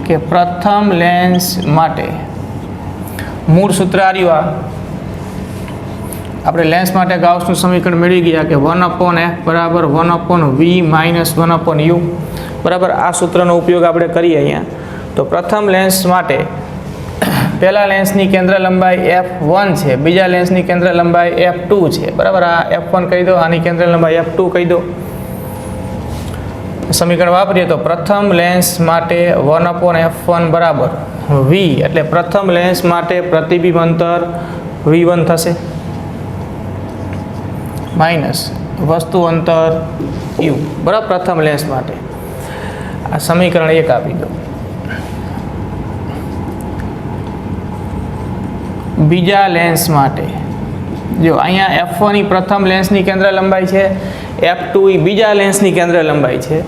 કે પ્રથમ લેન્સ માટે મૂળ સૂત્ર આર્યું, આપણે લેન્સ માટે ગાઉસનું સમીકરણ મેળવી ગયા કે 1/f બરાબર 1/v માઇનસ 1/u, બરાબર. આ સૂત્રનો ઉપયોગ આપણે કરીએ અહીંયા. તો પ્રથમ લેન્સ માટે પહેલા લેન્સની કેન્દ્ર લંબાઈ f1 છે, બીજા લેન્સની કેન્દ્ર લંબાઈ f2 છે, બરાબર. આ f1 કહી દો, આની કેન્દ્ર લંબાઈ f2 કહી દો. સમીકરણ વાપરીએ તો પ્રથમ લેન્સ માટે 1/f1 બરાબર v, એટલે પ્રથમ લેન્સ માટે પ્રતિબિંબ અંતર v1 થશે માઇનસ વસ્તુ અંતર u, બરાબર, પ્રથમ લેન્સ માટે. આ સમીકરણ 1 આપી દો. બીજા લેન્સ માટે જો અહીંયા f1 એ પ્રથમ લેન્સની કેન્દ્ર લંબાઈ છે, f2 એ બીજા લેન્સની કેન્દ્ર લંબાઈ છે.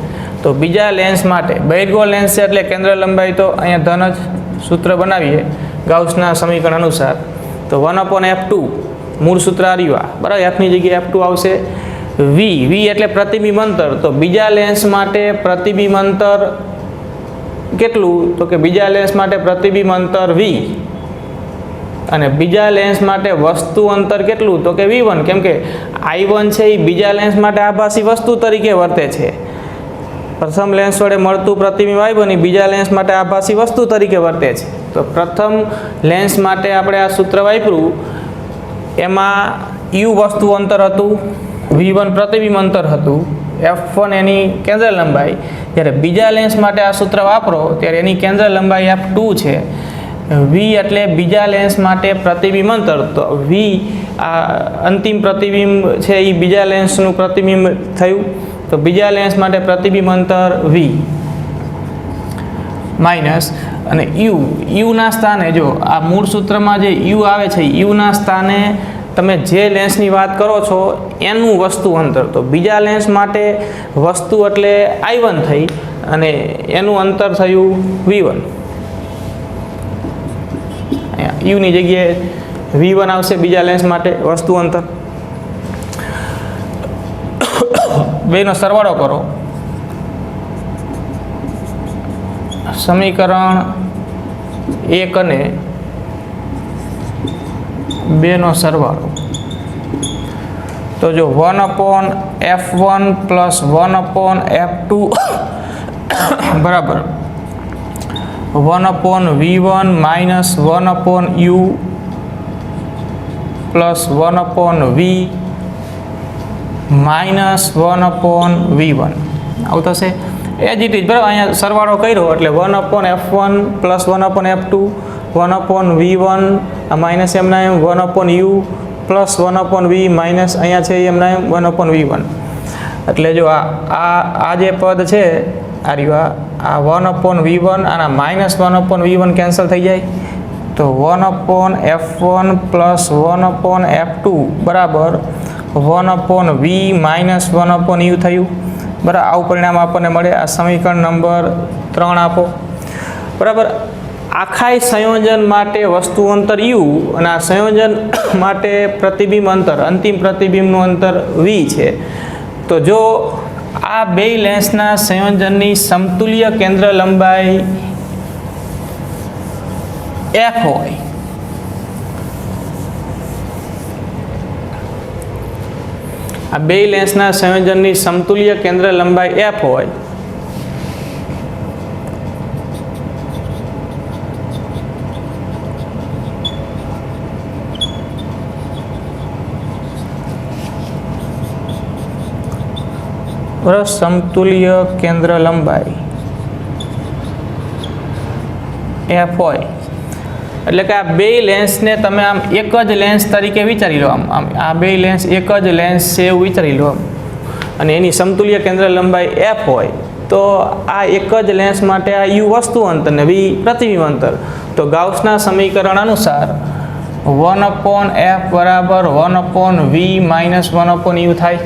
તો બીજા લેન્સ માટે બહિર્ગોળ લેન્સ છે એટલે કેન્દ્ર લંબાઈ તો અહીંયા ધન જ, સૂત્ર બનાવીએ ગાઉસના સમીકરણ અનુસાર. તો 1/f2 મૂળ સૂત્ર આવ્યું, બરાબર, fની જગ્યાએ f2 આવશે. v એટલે પ્રતિબિંબ અંતર. તો બીજા લેન્સ માટે પ્રતિબિંબ અંતર કેટલું? તો કે બીજા લેન્સ માટે પ્રતિબિંબ અંતર v, અને બીજા લેન્સ માટે વસ્તુ અંતર કેટલું? તો કે v1, કેમ કે i1 છે એ બીજા લેન્સ માટે આભાસી વસ્તુ તરીકે વર્તે છે. પ્રથમ લેન્સ વડે મળતું પ્રતિબિંબ i1 એ બીજા લેન્સ માટે આભાસી વસ્તુ તરીકે વર્તે છે. તો પ્રથમ લેન્સ માટે આપણે આ સૂત્ર વાપર્યું, એમાં u વસ્તુ અંતર હતું, v1 પ્રતિબિંબ અંતર હતું, f1 એની કેન્દ્ર લંબાઈ. જ્યારે બીજા લેન્સ માટે આ સૂત્ર વાપરો ત્યારે એની કેન્દ્ર લંબાઈ f2 છે. v એટલે બીજા લેન્સ માટે પ્રતિબિંબ અંતર. તો v આ અંતિમ પ્રતિબિંબ છે એ બીજા લેન્સનું પ્રતિબિંબ થયું. તો બીજા લેન્સ માટે પ્રતિબિંબ અંતર v માઇનસ, અને u ના સ્થાને જો આ મૂળ સૂત્રમાં જે u આવે છે, u ના સ્થાને તમે જે લેન્સની વાત કરો છો એનું વસ્તુ અંતર. તો બીજા લેન્સ માટે વસ્તુ એટલે i1 થઈ અને એનું અંતર થયું v1. u ની જગ્યાએ v1 આવશે બીજા લેન્સ માટે વસ્તુ અંતર. બેનો સરવાળો કરો, સમીકરણ 1 અને 2 નો સરવાળો. તો જો 1/f1 પ્લસ 1/f2 બરાબર 1/v1 minus 1/u plus 1/v minus 1/v1 આવું થશે. એ જ રીતે બરાબર અહીંયા સરવાળો કર્યો એટલે 1/f1 plus 1/f2 1/v1 minus એમના એમ 1/u પ્લસ 1/v માઇનસ અહીંયા છે એમના એમ 1/v1. એટલે જો આ જે પદ છે આ રહ્યું, આ 1/v1 અને માઇનસ 1/v1 કેન્સલ થઈ જાય. તો 1/f1 પ્લસ 1/f2 બરાબર 1/v માઇનસ 1/u થયું. બરાબર, આવું પરિણામ આપણને મળે. આ સમીકરણ નંબર 3 આપો. બરાબર, આખાય સંયોજન માટે વસ્તુ અંતર u અને આ સંયોજન માટે પ્રતિબિંબ અંતર, અંતિમ પ્રતિબિંબનું અંતર v છે. તો જો આ બે લેન્સના સંયોજનની સમતુલ્ય કેન્દ્ર લંબાઈ f હોય, આ બે લેન્સના સંયોજનની સમતુલ્ય કેન્દ્ર લંબાઈ f હોય, સમતુલ્ય કેન્દ્ર લંબાઈ f હોય એટલે કે આ બે લેન્સને તમે આમ એક જ લેન્સ તરીકે વિચારી લો. આમ આ બે લેન્સ એક જ લેન્સ છે એવું વિચારી લો અને એની સમતુલ્ય કેન્દ્ર લંબાઈ f હોય તો આ એક જ લેન્સ માટે આ u વસ્તુ અંતર ને v પ્રતિબિંબ અંતર. તો ગાઉસના સમીકરણ અનુસાર 1/f બરાબર 1/v માઇનસ 1/u થાય.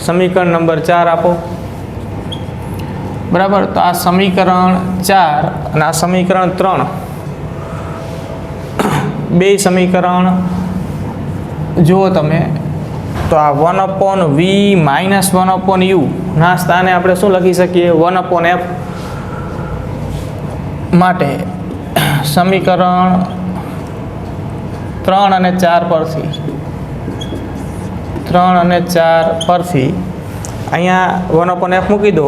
સમીકરણ નંબર 4 આપો. બરાબર, તો આ સમીકરણ 4 અને આ સમીકરણ 3 બે સમીકરણ જુઓ તમે તો આ 1/v માઇનસ 1/u ના સ્થાને આપણે શું લખી શકીએ? 1/f માટે સમીકરણ 3 અને 4 પરથી અહીંયા 1/f મૂકી દો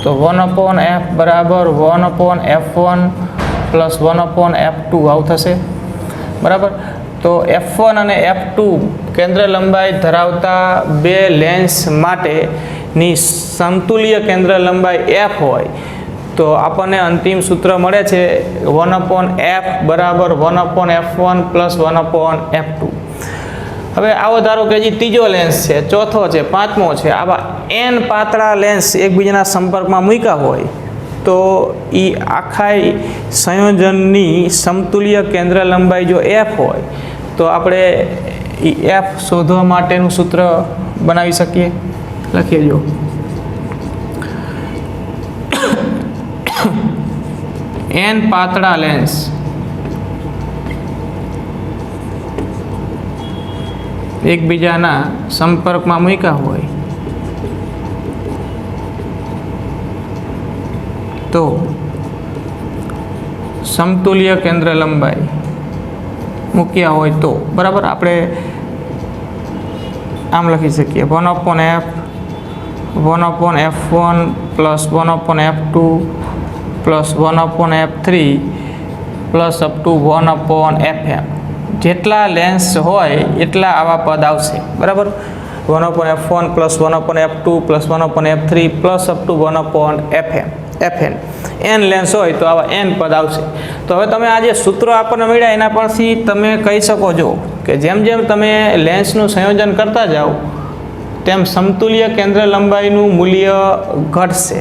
તો 1/f બરાબર 1/f1 પ્લસ 1/f2 આવું થશે. બરાબર, તો f1 અને f2 કેન્દ્ર લંબાઈ ધરાવતા બે લેન્સ માટે ની સમતુલ્ય કેન્દ્ર લંબાઈ f હોય તો આપણને અંતિમ સૂત્ર મળે છે 1/f બરાબર 1/f1 પ્લસ 1/f2. હવે આવો ધારો કે જે ત્રીજો લેન્સ છે, ચોથો છે, પાંચમો છે, આવા n પાતળા લેન્સ એકબીજાના સંપર્કમાં મૂક્યા હોય તો એ આખા સંયોજનની સમતુલ્ય કેન્દ્ર લંબાઈ જો f હોય તો આપણે એ f શોધવા માટેનું સૂત્ર બનાવી શકીએ. લખીએ જો n પાતળા લેન્સ એકબીજાના સંપર્કમાં મૂક્યા હોય તો સમતુલ્ય કેન્દ્ર લંબાઈ મૂક્યા હોય તો બરાબર આપણે આમ લખી શકીએ 1/f 1/f1 plus 1/f2 plus 1/f3 plus up to 1/fm. જેટલા લેન્સ હોય એટલા આવા પદ આવશે બરાબર. 1/f1 plus 1/f2 plus 1/f3 plus up to 1/fn. n lens હોય તો આવા n પદ આવશે. તો હવે તમે આ જે સૂત્રો આપણને મળ્યા એના પરથી તમે કહી શકો છો કે જેમ જેમ તમે લેન્સનું સંયોજન કરતા જાઓ તેમ સમતુલ્ય કેન્દ્ર લંબાઈનું મૂલ્ય ઘટશે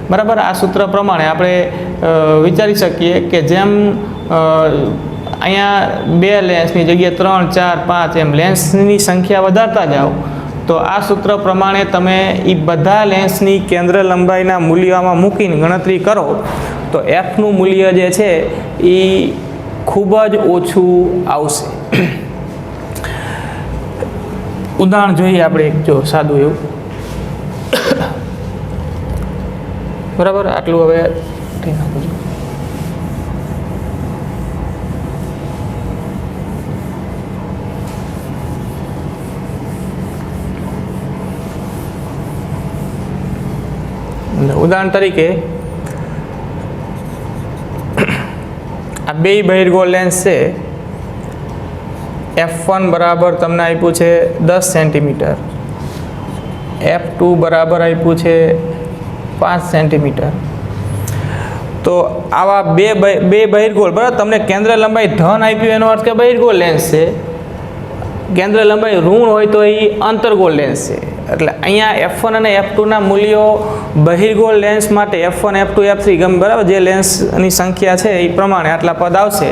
બરાબર. આ સૂત્ર પ્રમાણે આપણે વિચારી શકીએ કે જેમ અહીંયા 2 લેન્સની જગ્યાએ 3, 4, 5 એમ લેન્સની સંખ્યા વધારતા જાઓ તો આ સૂત્ર પ્રમાણે તમે એ બધા લેન્સની કેન્દ્ર લંબાઈના મૂલ્યોમાં મૂકીને ગણતરી કરો તો એફનું મૂલ્ય જે છે એ ખૂબ જ ઓછું આવશે. ઉદાહરણ જોઈએ આપણે એક જો સાદું એવું બરાબર. આટલું હવે થઈ નાખું છું. ઉદાહરણ તરીકે આ બે બહિર્ગોળ લેન્સ છે. f1 બરાબર તમને આપ્યું છે 10 સેન્ટીમીટર, f2 બરાબર આપ્યું છે 5 સેન્ટીમીટર. તો આવા બે બહિર્ગોળ બરાબર તમને કેન્દ્ર લંબાઈ ધન આપ્યું એનો અર્થ કે બહિર્ગોળ લેન્સ છે. કેન્દ્ર લંબાઈ ઋણ હોય તો એ અંતર્ગોળ લેન્સ છે. એટલે અહીંયા f1 અને f2ના મૂલ્યો બહિર્ગોળ લેન્સ માટે f1, f2, f3 ગમે બરાબર જે લેન્સની સંખ્યા છે એ પ્રમાણે આટલા પદ આવશે.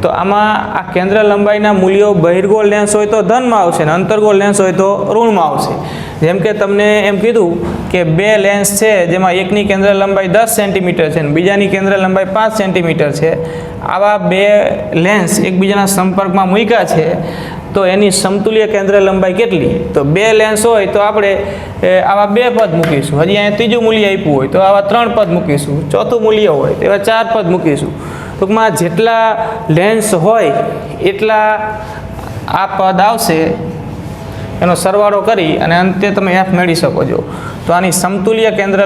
તો આમાં આ કેન્દ્ર લંબાઈના મૂલ્યો બહિર્ગોળ લેન્સ હોય તો ધનમાં આવશે અને અંતર્ગોળ લેન્સ હોય તો ઋણમાં આવશે. જેમ કે તમને એમ કીધું કે 2 લેન્સ છે જેમાં એકની કેન્દ્ર લંબાઈ 10 સેન્ટીમીટર છે અને બીજાની કેન્દ્ર લંબાઈ 5 સેન્ટીમીટર છે. આવા 2 લેન્સ એકબીજાના સંપર્કમાં મૂક્યા છે તો એની સમતુલ્ય કેન્દ્ર લંબાઈ કેટલી? તો 2 લેન્સ હોય તો આપણે આવા 2 પદ મૂકીશું. હજી અહીંયા ત્રીજું મૂલ્ય આપ્યું હોય તો આવા 3 પદ મૂકીશું. ચોથું મૂલ્ય હોય તો એવા 4 પદ મૂકીશું. ટૂંકમાં જેટલા લેન્સ હોય એટલા આ પદ આવશે. એનો સરવાળો કરી અને અંતે તમે f મેળવી શકો છો. તો આની સમતુલ્ય કેન્દ્ર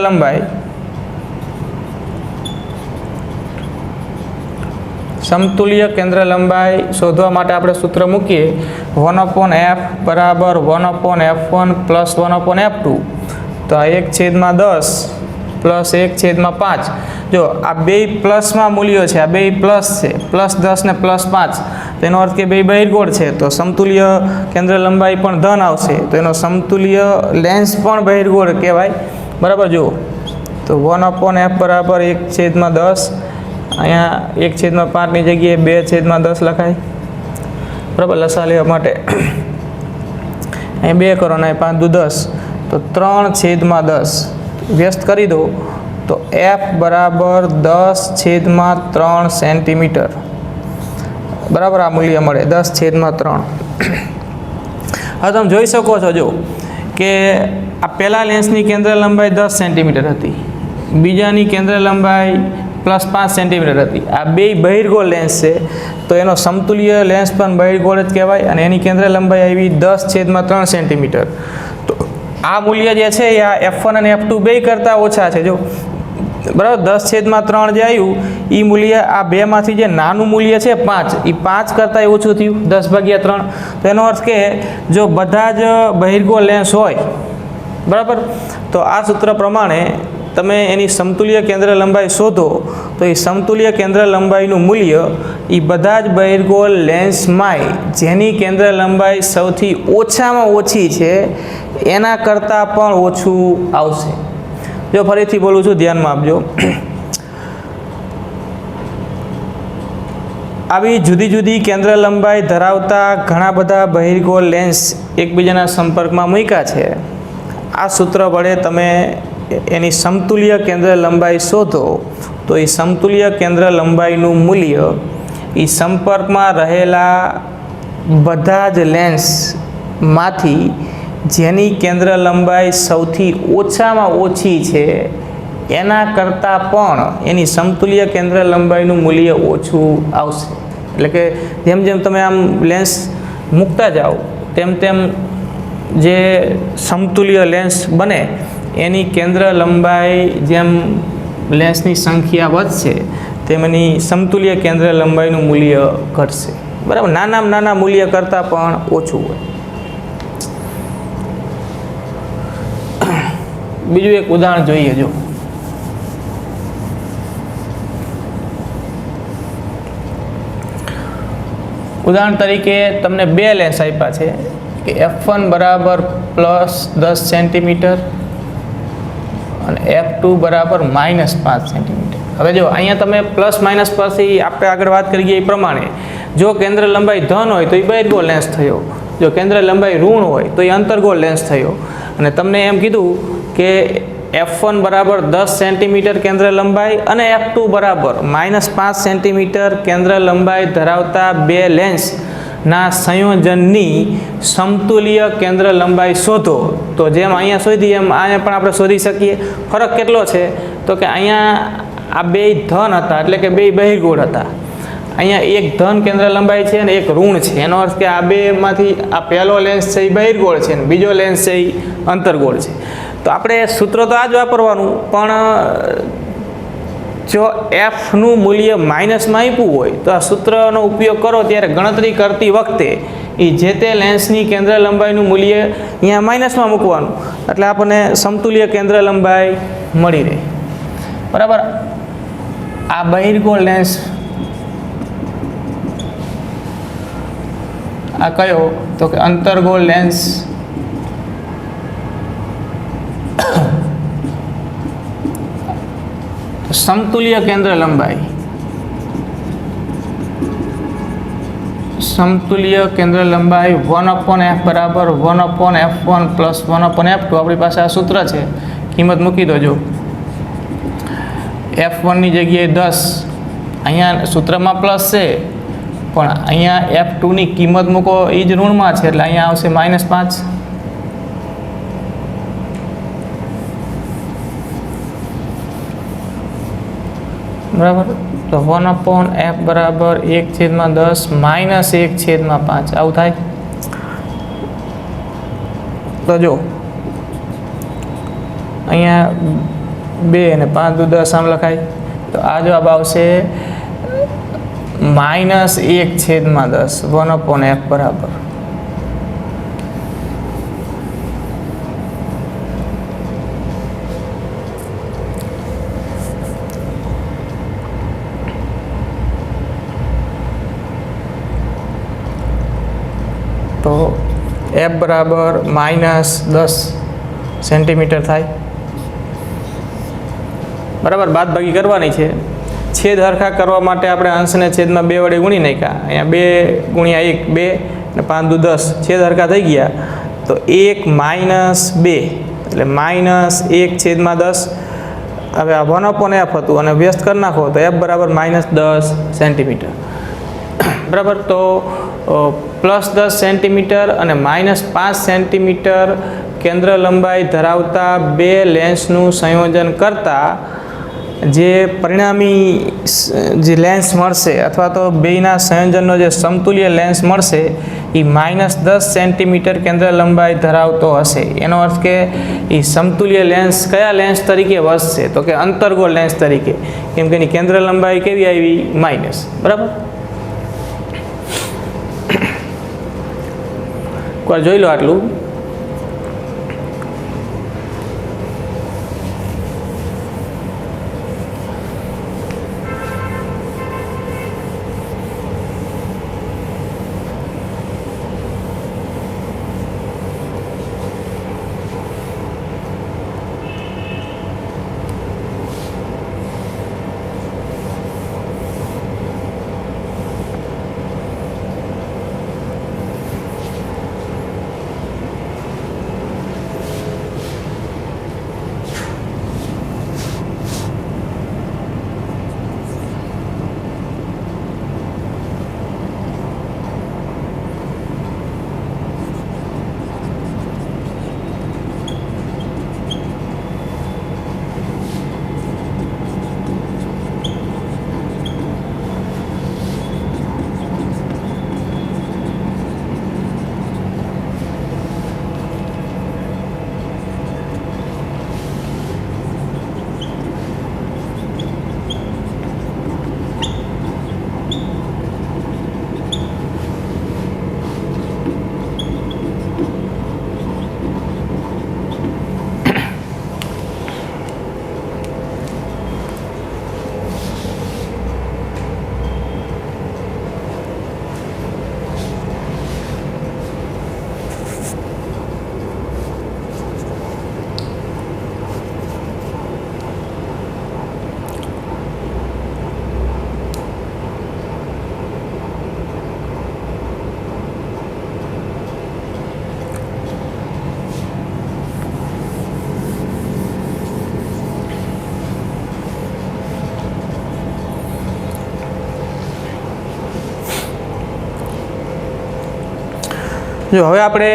લંબાઈ શોધવા માટે આપણે સૂત્ર મૂકીએ 1/f બરાબર 1/f1 પ્લસ 1/f2. તો આ 1/10 પ્લસ 1/5. જો આ બે પ્લસમાં મૂલ્યો છે, આ બે પ્લસ છે, +10 ને +5. તેનો અર્થ કે બે બહિર્ગોળ છે તો સમતુલ્ય કેન્દ્ર લંબાઈ પણ ધન આવશે. તો એનો સમતુલ્ય લેન્સ પણ બહિર્ગોળ કહેવાય બરાબર. જુઓ તો 1/f બરાબર 1/10. અહીંયા 1/5ની જગ્યાએ 2/10 લખાય બરાબર. લસા લેવા માટે અહીં 2 કરો ને 5 દુ 10 તો 3/10 વ્યસ્ત કરી દો તો f બરાબર 10/3 સેન્ટીમીટર બરાબર આ મૂલ્ય મળે 10/3. હવે તમે જોઈ શકો છો જો કે આ પહેલા લેન્સની કેન્દ્ર લંબાઈ 10 સેન્ટીમીટર હતી, બીજાની કેન્દ્ર લંબાઈ +5 સેન્ટીમીટર હતી. આ બે બહિર્ગોળ લેન્સ છે તો એનો સમતુલ્ય લેન્સ પણ બહિર્ગોળ જ કહેવાય અને એની કેન્દ્ર લંબાઈ આવી 10/3 સેન્ટીમીટર. તો આ મૂલ્ય જે છે એ આ f1 અને f2 બે કરતાં ઓછા છે. જો બરાબર 10/3 જે આવ્યું એ મૂલ્ય આ બેમાંથી જે નાનું મૂલ્ય છે 5 એ 5 કરતાં ઓછું થયું 10/3. તો એનો અર્થ કે જો બધા જ બહિર્ગોળ લેન્સ હોય બરાબર. તો આ સૂત્ર પ્રમાણે તમે એની સમતુલ્ય કેન્દ્ર લંબાઈ શોધો તો એ સમતુલ્ય કેન્દ્ર લંબાઈનું મૂલ્ય એ બધા જ બહિર્ગોળ લેન્સમાંય જેની કેન્દ્ર લંબાઈ સૌથી ઓછામાં ઓછી છે એના કરતાં પણ ઓછું આવશે. જો ફરીથી બોલું છું, ધ્યાનમાં આપજો. આવી જુદી જુદી કેન્દ્ર લંબાઈ ધરાવતા ઘણા બધા બહિર્ગોળ લેન્સ એકબીજાના સંપર્કમાં મૂક્યા છે. આ સૂત્ર વડે તમે એની સમતુલ્ય કેન્દ્ર લંબાઈ શોધો તો એ સમતુલ્ય કેન્દ્ર લંબાઈનું મૂલ્ય એ સંપર્કમાં રહેલા બધા જ લેન્સમાંથી જેની કેન્દ્ર લંબાઈ સૌથી ઓછામાં ઓછી છે એના કરતાં પણ એની સમતુલ્ય કેન્દ્ર લંબાઈનું મૂલ્ય ઓછું આવશે. એટલે કે જેમ જેમ તમે આમ લેન્સ મૂકતા જાઓ તેમ તેમ જે સમતુલ્ય લેન્સ બને એની કેન્દ્ર લંબાઈ જેમ લેન્સની સંખ્યા વધશે તેમ એની સમતુલ્ય કેન્દ્ર લંબાઈનું મૂલ્ય ઘટશે. બરાબર. નાનામાં નાના મૂલ્ય કરતાં પણ ઓછું હોય. બીજું એક ઉદાહરણ જોઈએ. જો ઉદાહરણ તરીકે તમને બે લેન્સ આપ્યા છે કે F1 બરાબર +10 સેન્ટીમીટર અને F2 બરાબર -5 સેન્ટીમીટર. હવે જો અહીંયા તમે પ્લસ માઇનસ પરથી આપણે આગળ વાત કરી ગયા એ પ્રમાણે જો કેન્દ્ર લંબાઈ ધન હોય તો એ બહિર્ગોળ લેન્સ થયો, જો કેન્દ્ર લંબાઈ ઋણ હોય તો એ અંતર્ગોળ લેન્સ થયો. અને તમને એમ કીધું કે F1 બરાબર 10 સેન્ટીમીટર કેન્દ્ર લંબાઈ અને F2 બરાબર -5 સેન્ટીમીટર કેન્દ્ર લંબાઈ ધરાવતા બે લેન્સના સંયોજનની સમતુલ્ય કેન્દ્ર લંબાઈ શોધો. તો જેમ અહીંયા શોધી એમ અહીંયા પણ આપણે શોધી શકીએ. ફરક કેટલો છે તો કે અહીંયા આ બે ધન હતા એટલે કે બે બહિર્ગોળ હતા. અહીંયા એક ધન કેન્દ્ર લંબાઈ છે અને એક ઋણ છે. એનો અર્થ કે આ બેમાંથી આ પહેલો લેન્સ છે એ બહિર્ગોળ છે અને બીજો લેન્સ છે એ અંતર્ગોળ છે. તો આપણે સૂત્ર તો આ જ વાપરવાનું, પણ જો એફનું મૂલ્ય માઇનસમાં આપ્યું હોય તો આ સૂત્રનો ઉપયોગ કરો ત્યારે ગણતરી કરતી વખતે એ જે તે લેન્સની કેન્દ્ર લંબાઈનું મૂલ્ય અહીંયા માઇનસમાં મૂકવાનું એટલે આપણને સમતુલ્ય કેન્દ્ર લંબાઈ મળી રહે. બરાબર. આ બહિર્ગોળ લેન્સ આ કયો તો કે અંતર્ગોળ લેન્સ સમતુલ્ય કેન્દ્ર લંબાઈ (1/f બરાબર 1/f1 + 1/f2). આપણી પાસે આ સૂત્ર છે, કિંમત મૂકી દો. જો F1 ની જગ્યાએ 10, અહીંયા સૂત્રમાં પ્લસ છે પણ અહીંયા F2 ની કિંમત મૂકો એ જ ઋણમાં છે એટલે અહીંયા આવશે -5. બરાબર. તો 1/f બરાબર 1/10 -1/5 આવું થાય. તો જો અહીંયા 2 અને 5 દુ 10 આમ લખાય તો આ જવાબ આવશે -1/10 1/f બરાબર. તો F બરાબર -10 સેન્ટીમીટર થાય. બરાબર. બાદબાકી કરવાની છે. છેદ હરખા કરવા માટે આપણે અંશને છેદમાં 2 વડે ગુણી નાખ્યા. અહીંયા 2 ગુણ્યા 1 2 અને 5 દુ 10 છેદ હરખા થઈ ગયા તો 1 -2 એટલે -1/10. હવે આ 1/f હતું અને વ્યસ્ત કરી નાખો તો F બરાબર -10 સેન્ટીમીટર. બરાબર. તો +10 સેન્ટીમીટર અને -5 સેન્ટીમીટર કેન્દ્ર લંબાઈ ધરાવતા બે લેન્સનું સંયોજન કરતાં જે પરિણામી જે લેન્સ મળશે અથવા તો બેયના સંયોજનનો જે સમતુલ્ય લેન્સ મળશે એ -10 સેન્ટીમીટર કેન્દ્ર લંબાઈ ધરાવતો હશે. એનો અર્થ કે એ સમતુલ્ય લેન્સ કયા લેન્સ તરીકે વધશે તો કે અંતર્ગોળ લેન્સ તરીકે, કેમ કે એની કેન્દ્ર લંબાઈ કેવી આવી માઇનસ. બરાબર. એકવાર જોઈ લો આટલું. જો હવે આપણે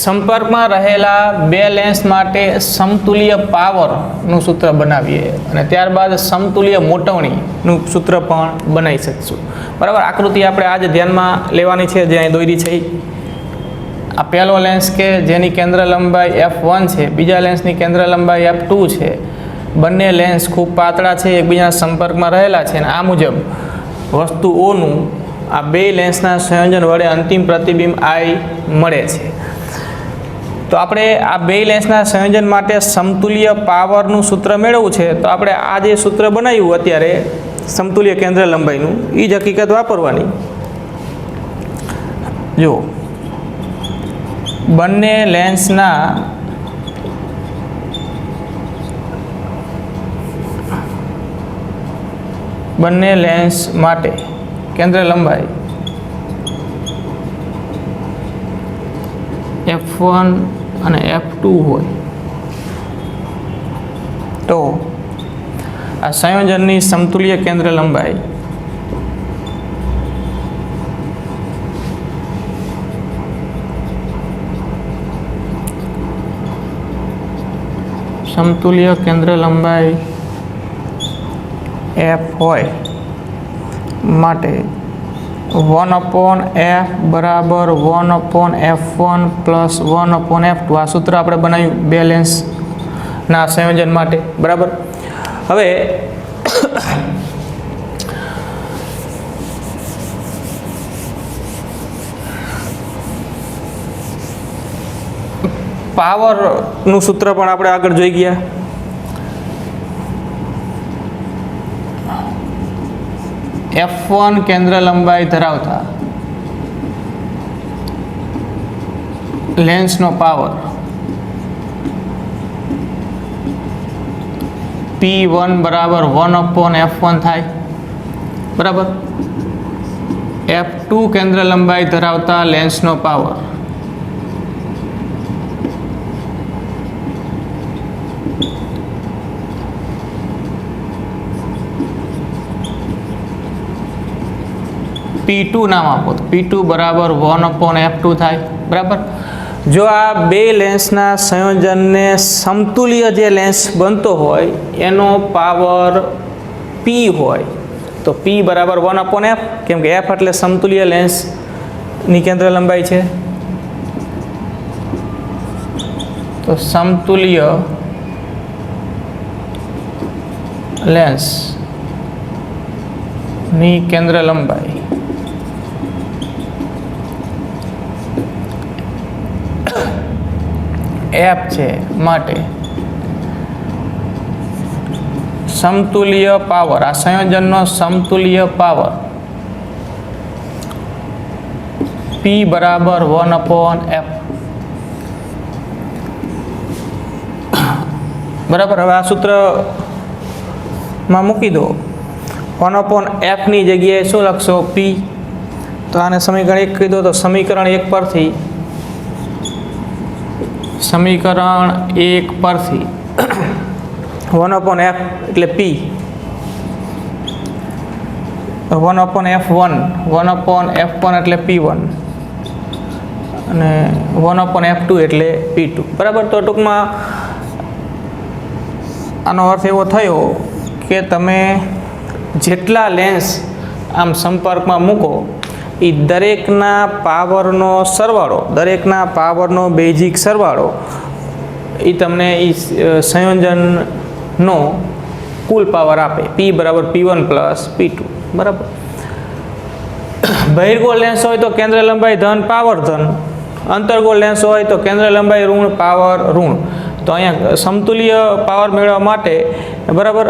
સંપર્કમાં રહેલા બે લેન્સ માટે સમતુલ્ય પાવરનું સૂત્ર બનાવીએ અને ત્યારબાદ સમતુલ્ય મોટવણીનું સૂત્ર પણ બનાવી શકીશું. બરાબર, આકૃતિ આપણે આજે ધ્યાનમાં લેવાની છે જે અહીં દોરી છે. આ પહેલો લેન્સ કે જેની કેન્દ્ર લંબાઈ f1 છે, બીજા લેન્સની કેન્દ્ર લંબાઈ f2 છે. બંને લેન્સ ખૂબ પાતળા છે, એકબીજાના સંપર્કમાં રહેલા છે અને આ મુજબ વસ્તુ ઓનું આ બે લેન્સના સંયોજન વડે અંતિમ પ્રતિબિંબ I મળે છે. તો આપણે આ બે લેન્સના સંયોજન માટે સમતુલ્ય પાવરનું સૂત્ર મેળવવું છે. તો આપણે આ જે સૂત્ર બનાવ્યું અત્યારે સમતુલ્ય કેન્દ્ર લંબાઈનું, એ જ હકીકત વાપરવાની. જો બંને લેન્સ માટે કેન્દ્ર લંબાઈ f1 અને f2 હોય તો આ સંયોજનની સમતુલ્ય કેન્દ્ર લંબાઈ f હોય માટે 1/f બરાબર 1/f1 પ્લસ 1/f2 આ સૂત્ર આપણે બનાવ્યું બે લેન્સના સંયોજન માટે. બરાબર, હવે પાવરનું સૂત્ર પણ આપણે આગળ જોઈ ગયા. f1 કેન્દ્ર લંબાઈ ધરાવતા લેન્સનો પાવર P1 બરાબર 1/f1 થાય. બરાબર, f2 કેન્દ્ર લંબાઈ ધરાવતા લેન્સનો પાવર P2 નામ આપો તો P2 બરાબર 1/f2 થાય. બરાબર, જો આ બે લેન્સના સંયોજનને સમતુલ્ય જે લેન્સ બનતો હોય એનો પાવર P હોય તો P બરાબર 1/f, કેમ કે f એટલે સમતુલ્ય લેન્સની કેન્દ્ર લંબાઈ છે. તો સમતુલ્ય લેન્સની કેન્દ્ર લંબાઈ f છે માટે સમતુલ્ય પાવર, આ સંયોજનનો સમતુલ્ય પાવર P બરાબર 1/f. બરાબર, હવે આ સૂત્રમાં મૂકી દો. 1/f ની જગ્યાએ શું લખશો? P. તો આને સમીકરણ 1 કહી દો. તો સમીકરણ 1 પરથી 1/f એટલે P, 1/f1 એટલે P1 અને 1/f2 એટલે P2. બરાબર, તો ટૂંકમાં આનો અર્થ એવો થયો કે તમે જેટલા લેન્સ આમ સંપર્કમાં મૂકો એ દરેકના પાવરનો સરવાળો, દરેકના પાવરનો બેઝિક સરવાળો એ તમને એ સંયોજનનો કુલ પાવર આપે. P બરાબર P1 પ્લસ P2. બરાબર, બહિર્ગોળ લેન્સ હોય તો કેન્દ્ર લંબાઈ ધન પાવર ધન, અંતર્ગોળ લેન્સ હોય તો કેન્દ્ર લંબાઈ ઋણ પાવર ઋણ. તો અહીંયા સમતુલ્ય પાવર મેળવવા માટે બરાબર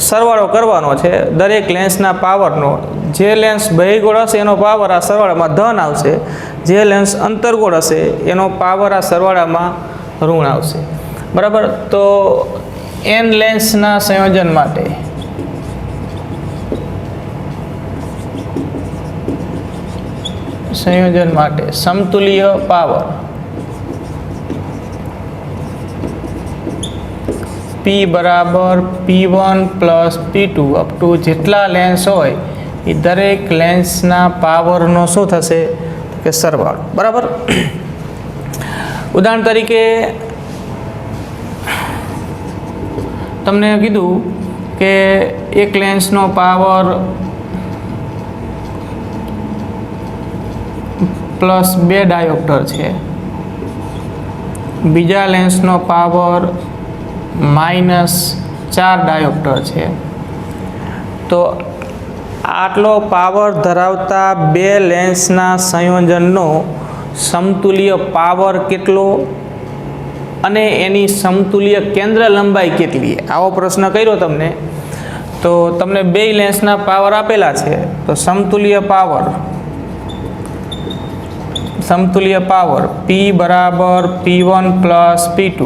સરવાળો કરવાનો છે દરેક લેન્સના પાવરનો. જે લેન્સ બહિર્ગોળ હશે એનો પાવર આ સરવાળામાં ધન આવશે, જે લેન્સ અંતર્ગોળ હશે એનો પાવર આ સરવાળામાં ઋણ આવશે. બરાબર, તો n લેન્સના સંયોજન માટે સમતુલ્ય પાવર P બરાબર P1 plus P2 up to જેટલા લેન્સ હોય એ દરેક લેન્સના પાવરનો શું થશે? કે સરવાળો, બરાબર. ઉદાહરણ તરીકે તમને કીધું કે એક લેન્સનો પાવર +2 ડાયોપ્ટર છે, બીજા લેન્સનો પાવર -4 ડાયોપ્ટર છે. તો આટલો પાવર ધરાવતા બે લેન્સના સંયોજનનો સમતુલ્ય પાવર કેટલો અને એની સમતુલ્ય કેન્દ્ર લંબાઈ કેટલી? આવો પ્રશ્ન કર્યો તમને, તો તમને બે લેન્સના પાવર આપેલા છે, તો સમતુલ્ય પાવર P બરાબર P1 + P2,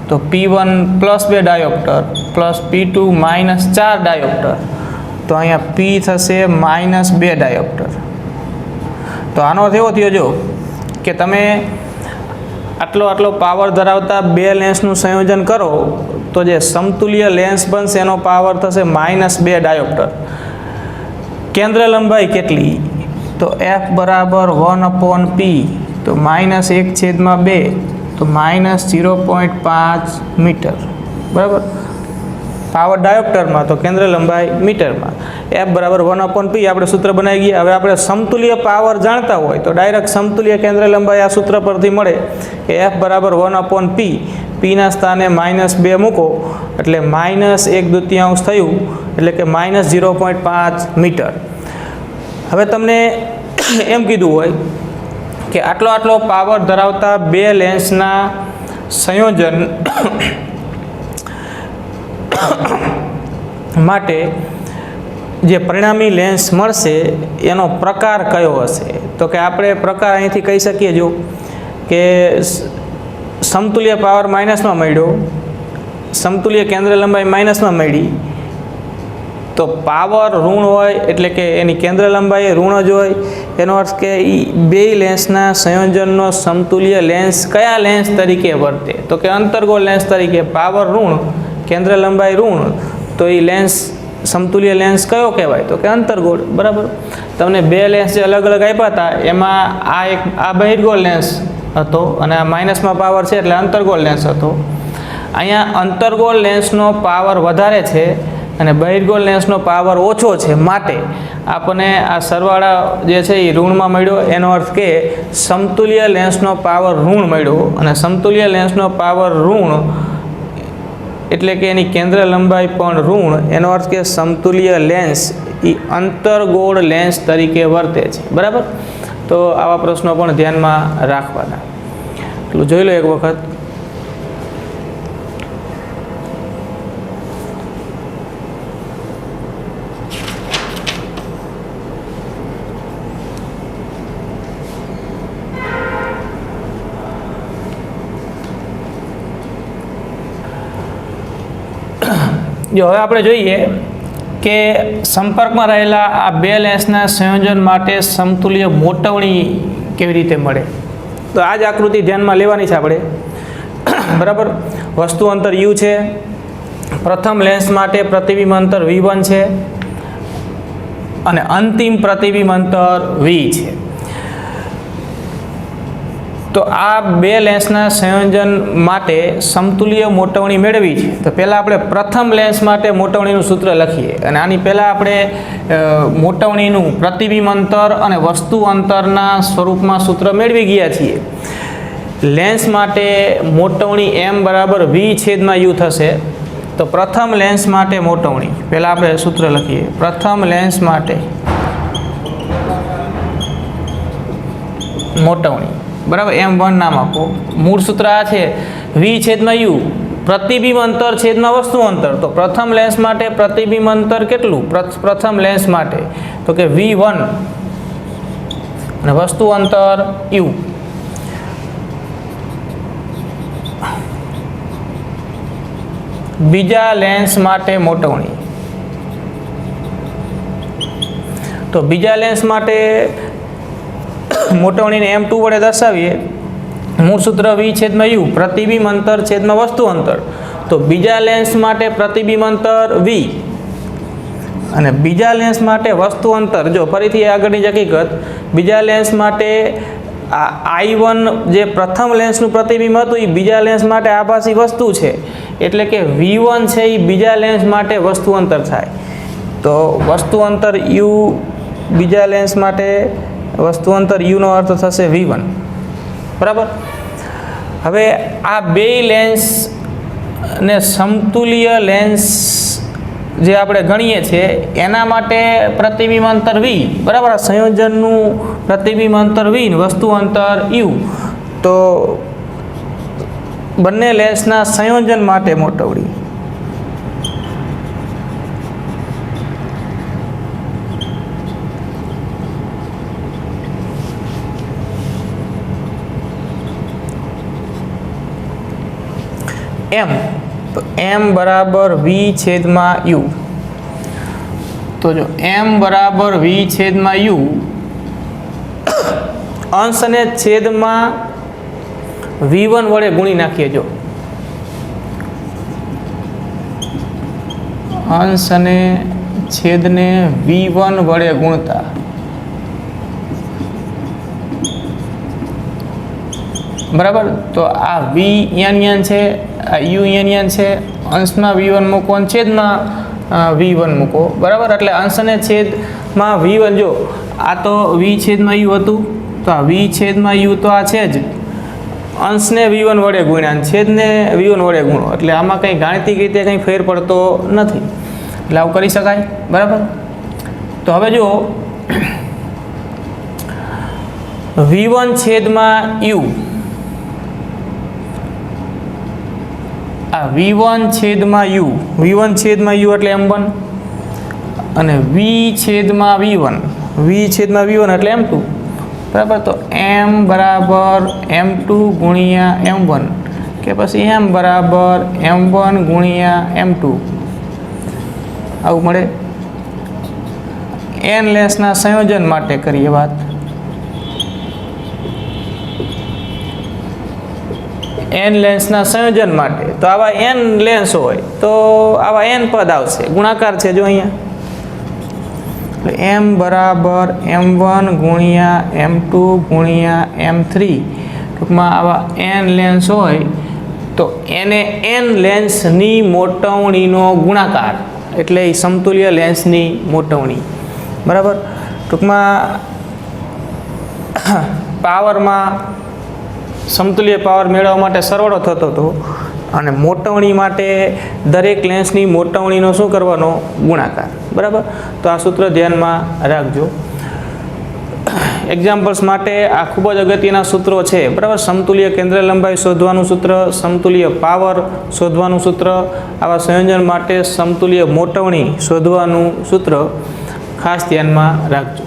તો P1 +2 ડાયોપ્ટર P2 -4 ડાયોપ્ટર, તો અહીંયા P થશે -2 ડાયોપ્ટર. તો આનો અર્થ એવો થયો જો કે તમે આટલો પાવર ધરાવતા બે લેન્સનું સંયોજન કરો તો જે સમતુલ્ય લેન્સ બનશે એનો પાવર થશે -2 ડાયોપ્ટર. કેન્દ્ર લંબાઈ કેટલી? તો F બરાબર 1/P, તો -1/2, તો -0.5 મીટર, બરાબર. પાવર ડાયોપ્ટરમાં તો કેન્દ્ર લંબાઈ મીટરમાં. F બરાબર 1/P આપણે સૂત્ર બનાવી ગયા. હવે આપણે સમતુલ્ય પાવર જાણતા હોય તો ડાયરેક્ટ સમતુલ્ય કેન્દ્ર લંબાઈ આ સૂત્ર પરથી મળે કે F બરાબર 1/P, Pના સ્થાને -2 મૂકો એટલે -1/2 થયું, એટલે કે -0.5 મીટર. હવે તમને એમ કીધું હોય કે આટલો પાવર ધરાવતા બે લેન્સના સંયોજન માટે જે પરિણામી લેન્સ મળશે એનો પ્રકાર કયો હશે? તો કે આપણે પ્રકાર અહીંથી કહી શકીએ જો કે સમતુલ્ય પાવર માઇનસમાં મળ્યો, સમતુલ્ય કેન્દ્ર લંબાઈ માઇનસમાં મળી, તો પાવર ઋણ હોય એટલે કે એની કેન્દ્ર લંબાઈ ઋણ જ હોય. એનો અર્થ કે એ બે લેન્સના સંયોજનનો સમતુલ્ય લેન્સ કયા લેન્સ તરીકે વર્તે? તો કે અંતર્ગોળ લેન્સ તરીકે. પાવર ઋણ, કેન્દ્ર લંબાઈ ઋણ, તો એ લેન્સ સમતુલ્ય લેન્સ કયો કહેવાય? તો કે અંતર્ગોળ, બરાબર. તમને બે લેન્સ જે અલગ અલગ આપ્યા હતા એમાં આ બહિર્ગોળ લેન્સ હતો અને આ માઇનસમાં પાવર છે એટલે અંતર્ગોળ લેન્સ હતો. અહીંયા અંતર્ગોળ લેન્સનો પાવર વધારે છે અને બહિર્ગોળ લેન્સનો પાવર ઓછો છે, માટે આપણને આ સરવાળા જે છે એ ઋણમાં મળ્યો. એનો અર્થ કે સમતુલ્ય લેન્સનો પાવર ઋણ મળ્યો, અને સમતુલ્ય લેન્સનો પાવર ઋણ એટલે કે એની કેન્દ્ર લંબાઈ પણ ઋણ. એનો અર્થ કે સમતુલ્ય લેન્સ એ અંતર્ગોળ લેન્સ તરીકે વર્તે છે, બરાબર. તો આવા પ્રશ્નો પણ ધ્યાનમાં રાખવાના. એટલું જોઈ લો એક વખત. જો હવે આપણે જોઈએ કે સંપર્કમાં રહેલા આ બે લેન્સના સંયોજન માટે સમતુલ્ય મોટવણી કેવી રીતે મળે. તો આ જ આકૃતિ ધ્યાનમાં લેવાની છે આપણે, બરાબર. વસ્તુ અંતર U છે, પ્રથમ લેન્સ માટે પ્રતિબિંબ અંતર V1 છે અને અંતિમ પ્રતિબિંબ અંતર V છે. તો આ બે લેન્સના સંયોજન માટે સમતુલ્ય મોટવણી મેળવી છે. તો પહેલાં આપણે પ્રથમ લેન્સ માટે મોટવણીનું સૂત્ર લખીએ, અને આની પહેલાં આપણે મોટવણીનું પ્રતિબિંબ અંતર અને વસ્તુ અંતરના સ્વરૂપમાં સૂત્ર મેળવી ગયા છીએ. લેન્સ માટે મોટવણી M બરાબર V/U થશે. તો પ્રથમ લેન્સ માટે મોટવણી પહેલાં આપણે સૂત્ર લખીએ. પ્રથમ લેન્સ માટે મોટવણી, બરાબર. M1 નામ આપો. મૂળ સૂત્ર આ છે V/U, પ્રતિબિંબ અંતર છેદમાં વસ્તુ અંતર. તો પ્રથમ લેન્સ માટે પ્રતિબિંબ અંતર કેટલું? પ્રથમ લેન્સ માટે તો કે V1 અને વસ્તુ અંતર U. બીજા લેન્સ માટે મોટવણી. તો બીજા લેન્સ માટે મોટવણીને M2 વડે દર્શાવીએ. મૂળ સૂત્ર V/U, પ્રતિબિંબ અંતર છેદમાં વસ્તુ અંતર. તો બીજા લેન્સ માટે પ્રતિબિંબ અંતર V અને બીજા લેન્સ માટે વસ્તુ અંતર. જો ફરીથી આગળની જ હકીકત, બીજા લેન્સ માટે I1 જે પ્રથમ લેન્સનું પ્રતિબિંબ હતું એ બીજા લેન્સ માટે આભાસી વસ્તુ છે, એટલે કે V1 છે એ બીજા લેન્સ માટે વસ્તુ અંતર થાય. તો વસ્તુ અંતર U બીજા લેન્સ માટે વસ્તુ અંતર U નો અર્થ થશે V1. બરાબર. હવે આ બે લેન્સ ને સમતુલ્ય લેન્સ જે આપણે ગણીએ છીએ એના માટે પ્રતિબિંબ અંતર V, બરાબર. સંયોજનનું પ્રતિબિંબ અંતર V ને વસ્તુ અંતર U. તો બંને લેન્સના સંયોજન માટે મોટવડી M. તો M બરાબર V છેદમાં U. તો જો M બરાબર V છેદમાં U, અંશ અને છેદમાં V1 વડે ગુણી નાખીએ. જો અંશ અને છેદને V1 વડે ગુણતા બરાબર. તો આ V યન છે, આ U યન છે. અંશમાં V1 મૂકો અને છેદમાં V1 મૂકો, બરાબર. એટલે અંશ અને છેદમાં V1, જો આ તો V છેદમાં U હતું, તો આ V છેદમાં U તો આ છે જ. અંશને V1 વડે ગુણ્યા અને છેદને V1 વડે ગુણો, એટલે આમાં કંઈ ગાણિતિક રીતે કંઈ ફેર પડતો નથી, એટલે આવું કરી શકાય. બરાબર. તો હવે જો V1 છેદમાં U, આ V1 છેદમાં U, V1 છેદમાં U એટલે M1, અને V છેદમાં V1, V છેદમાં V1 એટલે M2, બરાબર. તો M બરાબર M2 ગુણ્યા M1, કે પછી M બરાબર M1 ગુણ્યા M2 આવું મળે. N લેન્સના સંયોજન માટે કરીએ વાત. N લેન્સના સંયોજન માટે તો આવા N લેન્સ હોય તો આવા N પદ આવશે, ગુણાકાર છે જો અહીંયા. M બરાબર M1 ગુણ્યા M2 ગુણ્યા M3, ટૂંકમાં આવા N લેન્સ હોય તો એને N લેન્સની મોટવણીનો ગુણાકાર, એટલે એ સમતુલ્ય લેન્સની મોટવણી. બરાબર. ટૂંકમાં પાવરમાં સમતુલ્ય પાવર મેળવવા માટે સરવાળો થતો હતો, અને મોટવણી માટે દરેક લેન્સની મોટવણીનો શું કરવાનો? ગુણાકાર. બરાબર. તો આ સૂત્ર ધ્યાનમાં રાખજો. એક્ઝામ્પલ્સ માટે આ ખૂબ જ અગત્યના સૂત્રો છે. બરાબર. સમતુલ્ય કેન્દ્ર લંબાઈ શોધવાનું સૂત્ર, સમતુલ્ય પાવર શોધવાનું સૂત્ર, આવા સંયોજન માટે સમતુલ્ય મોટવણી શોધવાનું સૂત્ર ખાસ ધ્યાનમાં રાખજો.